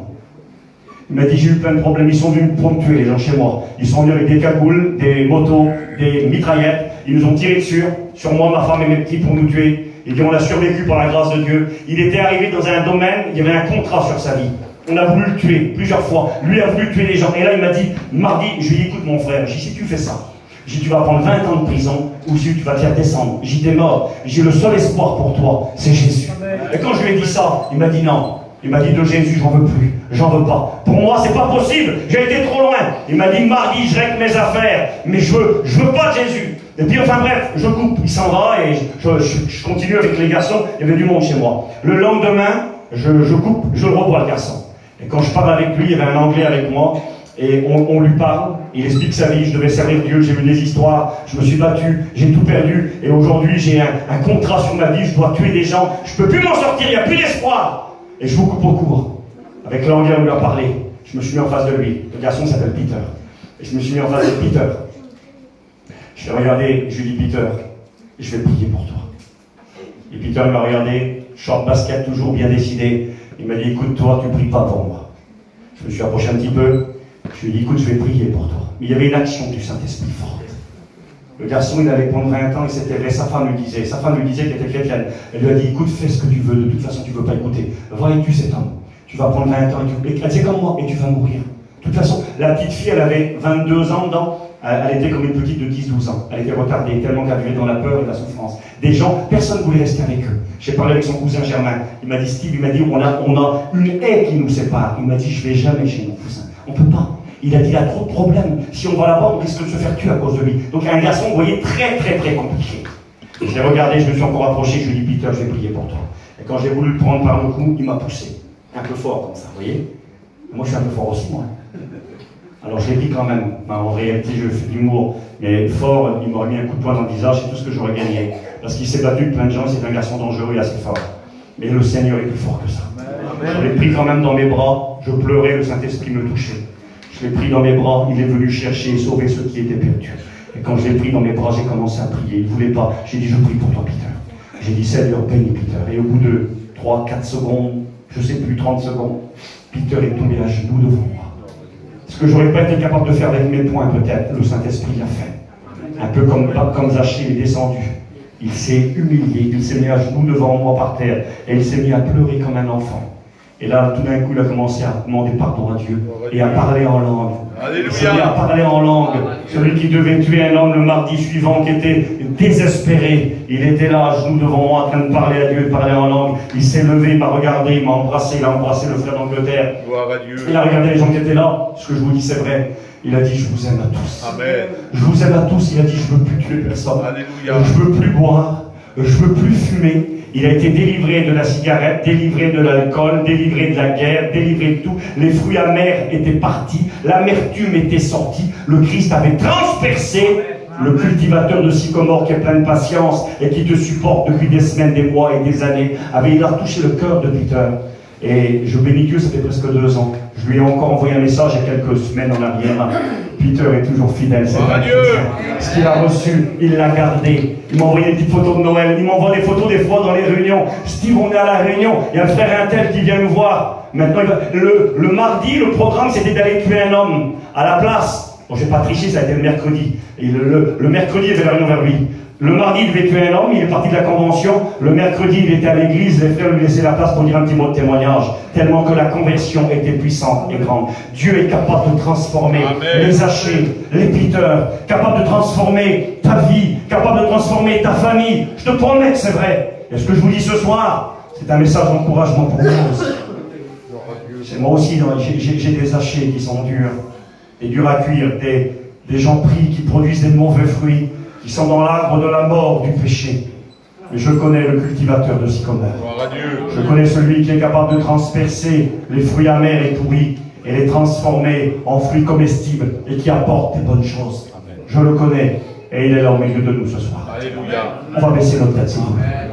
Il m'a dit, j'ai eu plein de problèmes, ils sont venus pour me tuer, les gens chez moi. Ils sont venus avec des cagoules, des motos, des mitraillettes, ils nous ont tiré dessus, sur moi, ma femme et mes petits pour nous tuer. Il dit, on a survécu par la grâce de Dieu. Il était arrivé dans un domaine, il y avait un contrat sur sa vie. On a voulu le tuer plusieurs fois. Lui a voulu tuer les gens. Et là, il m'a dit, mardi, je lui ai dit, écoute mon frère, j'ai dit, si tu fais ça, j'ai dit, tu vas prendre 20 ans de prison, ou si tu vas te faire descendre. J'ai dit, t'es mort. J'ai le seul espoir pour toi, c'est Jésus. Et quand je lui ai dit ça, il m'a dit non. Il m'a dit, de Jésus, j'en veux plus. J'en veux pas. Pour moi, c'est pas possible. J'ai été trop loin. Il m'a dit, mardi, je règle mes affaires. Mais je veux pas de Jésus. Et puis, enfin bref, je coupe. Il s'en va et je continue avec les garçons. Il y avait du monde chez moi. Le lendemain, je coupe, je le revois, le garçon. Et quand je parle avec lui, il y avait un Anglais avec moi. Et on lui parle, il explique sa vie, je devais servir Dieu, j'ai eu des histoires, je me suis battu, j'ai tout perdu, et aujourd'hui j'ai un contrat sur ma vie, je dois tuer des gens, je ne peux plus m'en sortir, il n'y a plus d'espoir. Et je vous coupe au cours. Avec l'anglais, on lui a parlé, je me suis mis en face de lui, le garçon s'appelle Peter. Et je me suis mis en face de Peter. Je l'ai regardé, je lui ai dit, Peter, je vais prier pour toi. Et Peter m'a regardé, short basket, toujours bien décidé, il m'a dit, écoute, toi, tu ne pries pas pour moi. Je me suis approché un petit peu. Je lui ai dit, écoute, je vais prier pour toi. Mais il y avait une action du Saint-Esprit forte. Le garçon, il avait prendre 20 ans, il s'était vrai, sa femme lui disait qu'elle était chrétienne. Elle lui a dit, écoute, fais ce que tu veux, de toute façon, tu ne veux pas écouter. Va et tue cet homme. Tu vas prendre 20 ans, et c'est comme moi, et tu vas mourir. De toute façon, la petite fille, elle avait 22 ans dedans. Elle était comme une petite de 10-12 ans. Elle était retardée, tellement qu'elle vivait dans la peur et la souffrance. Des gens, personne ne voulait rester avec eux. J'ai parlé avec son cousin Germain. Il m'a dit, Steve, il m'a dit, on a une haie qui nous sépare. Il m'a dit, je ne vais jamais chez mon cousin. On ne peut pas. Il a dit, il a trop de problèmes. Si on va là-bas, on risque de se faire tuer à cause de lui. Donc un garçon, vous voyez, très très très compliqué. Je l'ai regardé, je me suis encore approché, je lui ai dit, Peter, je vais prier pour toi. Et quand j'ai voulu le prendre par le cou, il m'a poussé. Un peu fort comme ça, vous voyez. Moi, je suis un peu fort aussi, moi. Alors je l'ai pris quand même. En réalité, je fais de l'humour. Mais fort, il m'aurait mis un coup de poing dans le visage, c'est tout ce que j'aurais gagné. Parce qu'il s'est battu avec plein de gens, c'est un garçon dangereux et assez fort. Mais le Seigneur est plus fort que ça. Je l'ai pris quand même dans mes bras, je pleurais, le Saint-Esprit me touchait. Je l'ai pris dans mes bras, il est venu chercher et sauver ceux qui étaient perdus. Et quand je l'ai pris dans mes bras, j'ai commencé à prier. Il ne voulait pas. J'ai dit, je prie pour toi, Peter. J'ai dit, Seigneur, bénis Peter. Et au bout de 3-4 secondes, je ne sais plus, 30 secondes, Peter est tombé à genoux devant moi. Ce que j'aurais pas été capable de faire avec mes poings, peut-être, le Saint-Esprit l'a fait. Un peu comme Zachée est descendu. Il s'est humilié, il s'est mis à genoux devant moi par terre, et il s'est mis à pleurer comme un enfant. Et là, tout d'un coup, il a commencé à demander pardon à Dieu, et à parler en langue. Il s'est mis à parler en langue. Celui qui devait tuer un homme le mardi suivant, qui était désespéré, il était là, à genoux devant moi, en train de parler à Dieu, de parler en langue. Il s'est levé, il m'a regardé, il m'a embrassé, il a embrassé le frère d'Angleterre. Il a regardé les gens qui étaient là. Ce que je vous dis, c'est vrai. Il a dit, je vous aime à tous. Amen. Je vous aime à tous. Il a dit, je ne veux plus tuer personne. Alléluia. Je ne veux plus boire. Je ne veux plus fumer. Il a été délivré de la cigarette, délivré de l'alcool, délivré de la guerre, délivré de tout. Les fruits amers étaient partis. L'amertume était sortie. Le Christ avait transpercé. Le cultivateur de sycomore qui est plein de patience et qui te supporte depuis des semaines, des mois et des années, il a touché le cœur de Peter. Et je bénis Dieu, ça fait presque 2 ans. Je lui ai encore envoyé un message il y a quelques semaines en arrière. Peter est toujours fidèle. C'est ce qu'il a reçu, il l'a gardé. Il m'a envoyé des petites photos de Noël. Il m'envoie des photos des fois dans les réunions. Steve, on est à la réunion. Il y a un frère Intel qui vient nous voir. Maintenant, le mardi, le programme, c'était d'aller tuer un homme. À la place, Bon, je n'ai pas triché, ça a été le mercredi. Et le mercredi, il y avait la réunion vers lui. Le mardi, il devait tuer un homme, il est parti de la convention. Le mercredi, il était à l'église, les frères lui laissaient la place pour dire un petit mot de témoignage, tellement que la conversion était puissante et grande. Dieu est capable de transformer les Zachée, les Peter, capable de transformer ta vie, capable de transformer ta famille. Je te promets que c'est vrai. Et ce que je vous dis ce soir, c'est un message d'encouragement pour moi aussi. C'est moi aussi, j'ai des Zachée qui sont durs, et durs à cuire, des gens pris qui produisent des mauvais fruits, qui sont dans l'arbre de la mort du péché. Mais je connais le cultivateur de sycomore. Je connais celui qui est capable de transpercer les fruits amers et pourris et les transformer en fruits comestibles et qui apportent des bonnes choses. Amen. Je le connais et il est là au milieu de nous ce soir. Alléluia. On va baisser notre tête, s'il vous plaît.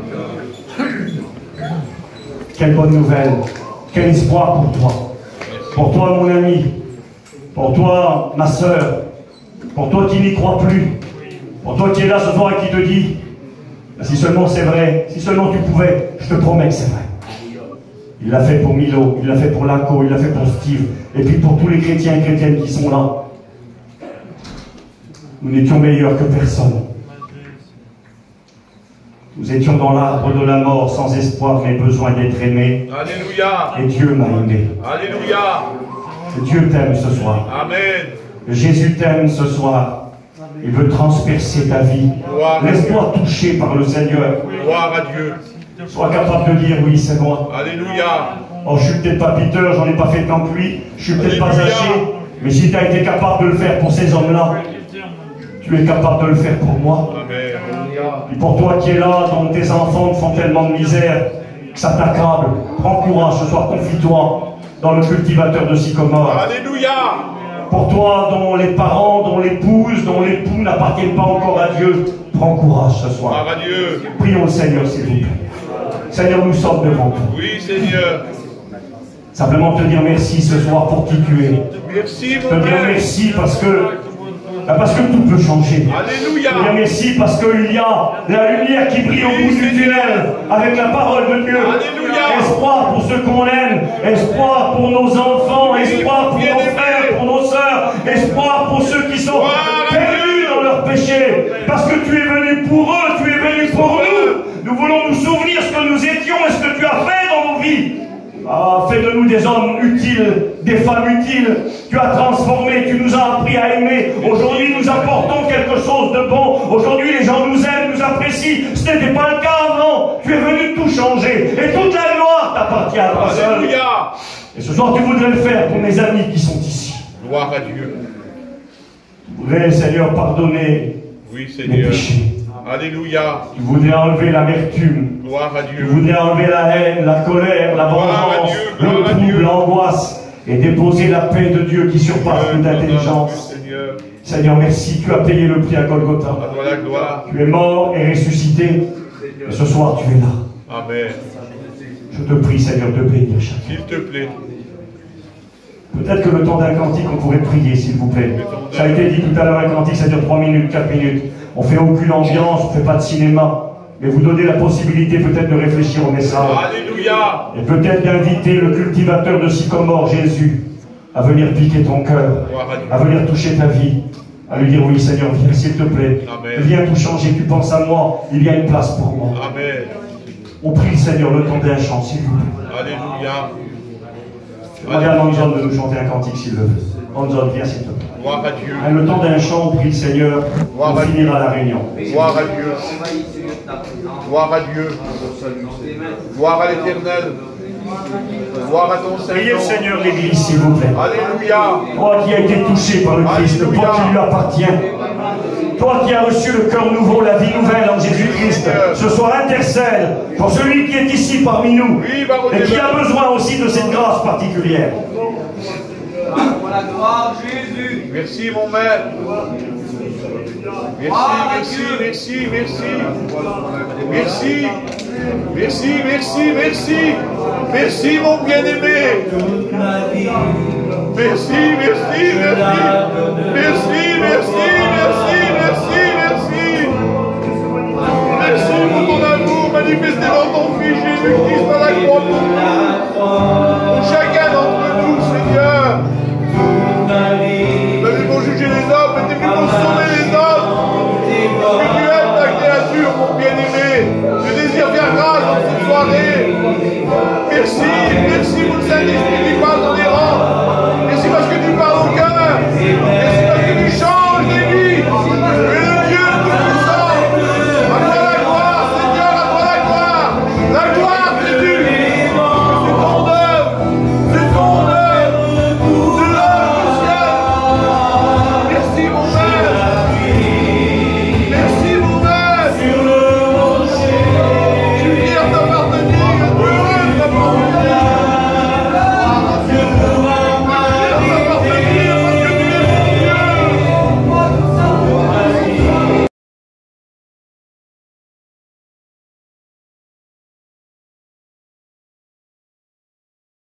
Quelle bonne nouvelle, quel espoir pour toi. Pour toi, mon ami, pour toi, ma sœur, pour toi qui n'y crois plus, pour toi qui es là ce soir et qui te dit, si seulement c'est vrai, si seulement tu pouvais, je te promets que c'est vrai. Il l'a fait pour Milo, il l'a fait pour Laco, il l'a fait pour Steve, et puis pour tous les chrétiens et chrétiennes qui sont là. Nous n'étions meilleurs que personne. Nous étions dans l'arbre de la mort, sans espoir, mais besoin d'être aimés. Alléluia. Et Dieu m'a aimé. Alléluia. Et Dieu t'aime ce soir. Amen. Jésus t'aime ce soir. Il veut transpercer ta vie. Laisse-toi toucher par le Seigneur. Gloire à Dieu. Sois capable de dire oui, c'est moi. Alléluia. Oh, je suis peut-être pas Peter, j'en ai pas fait tant que lui. Je suis peut-être pas Zachée. Mais si tu as été capable de le faire pour ces hommes-là, tu es capable de le faire pour moi. Amen. Et pour toi qui es là, dont tes enfants te font tellement de misère que ça t'accable, prends courage ce soir, confie-toi dans le cultivateur de sycomore. Alléluia. Pour toi, dont les parents, dont l'épouse, dont l'époux n'appartiennent pas encore à Dieu, prends courage ce soir. Gloire à Dieu. Prions le Seigneur, s'il vous plaît. Seigneur, nous sommes devant toi. Oui, Seigneur. Simplement te dire merci ce soir pour qui tu es. Merci, Te mon dire Père. merci parce que tout peut changer. Alléluia. Te dire merci parce qu'il y a la lumière qui brille au bout du tunnel avec la parole de Dieu. Alléluia. Espoir pour ceux qu'on aime, espoir pour nos enfants, espoir pour nos frères, pour nos sœurs, espoir pour ceux qui sont perdus dans leur péché. Parce que tu es venu pour eux, tu es venu pour nous. Nous voulons nous souvenir ce que nous étions et ce que tu as fait dans nos vies. Ah, fais de nous des hommes utiles, des femmes utiles. Tu as transformé, tu nous as appris à aimer. Aujourd'hui, nous apportons quelque chose de bon. Aujourd'hui, les gens nous aiment, nous apprécient. Ce n'était pas le cas avant. Tu es venu tout changer. Et toute la gloire t'appartient à toi seul. Alléluia. Et ce soir, tu voudrais le faire pour mes amis qui sont ici. Gloire à Dieu. Tu voudrais, Seigneur, pardonner Oui, mes Seigneur. péchés. Alléluia. Tu voudrais enlever l'amertume. Gloire à Tu Dieu. voudrais enlever la haine, la colère, la vengeance, gloire à le Dieu. trouble, l'angoisse, et déposer la paix de Dieu qui surpasse toute intelligence. Seigneur. Seigneur, merci, tu as payé le prix à Golgotha. À toi la gloire. Tu es mort et ressuscité, et ce soir tu es là. Amen. Je te prie, Seigneur, de bénir chacun. S'il te plaît. Peut-être que le temps d'un cantique, on pourrait prier, s'il vous plaît. Ça a été dit tout à l'heure, un cantique, ça dure 3 minutes, 4 minutes. On fait aucune ambiance, on ne fait pas de cinéma. Mais vous donnez la possibilité peut-être de réfléchir au message. Alléluia. Et peut-être d'inviter le cultivateur de sycomore, Jésus, à venir piquer ton cœur, à venir toucher ta vie, à lui dire oui Seigneur, viens s'il te plaît, Amen. viens tout changer, tu penses à moi, il y a une place pour moi. Amen. On prie le Seigneur le temps d'un chant, s'il vous plaît. Alléluia. Demandez à Manzon de nous chanter un cantique s'il le veut. Manzon, viens s'il te plaît. Gloire à Dieu. Le temps d'un chant, on prie le Seigneur, on finira la réunion. Gloire à Dieu. Gloire à Dieu. Gloire à l'Éternel. Gloire à ton Priez le Seigneur. Seigneur l'Église, s'il vous plaît. Alléluia. Toi qui as été touché par le Christ, Alléluia. toi qui lui appartiens, toi qui as reçu le cœur nouveau, la vie nouvelle en Jésus-Christ, ce soir intercède pour celui qui est ici parmi nous Oui, baron et qui Dieu. a besoin aussi de cette grâce particulière. Pour la gloire Jésus. Merci mon maître. Merci, merci, merci, merci. Merci. Merci, merci, merci. Merci mon bien-aimé. Toute ma vie. Merci, merci, merci. Merci, merci.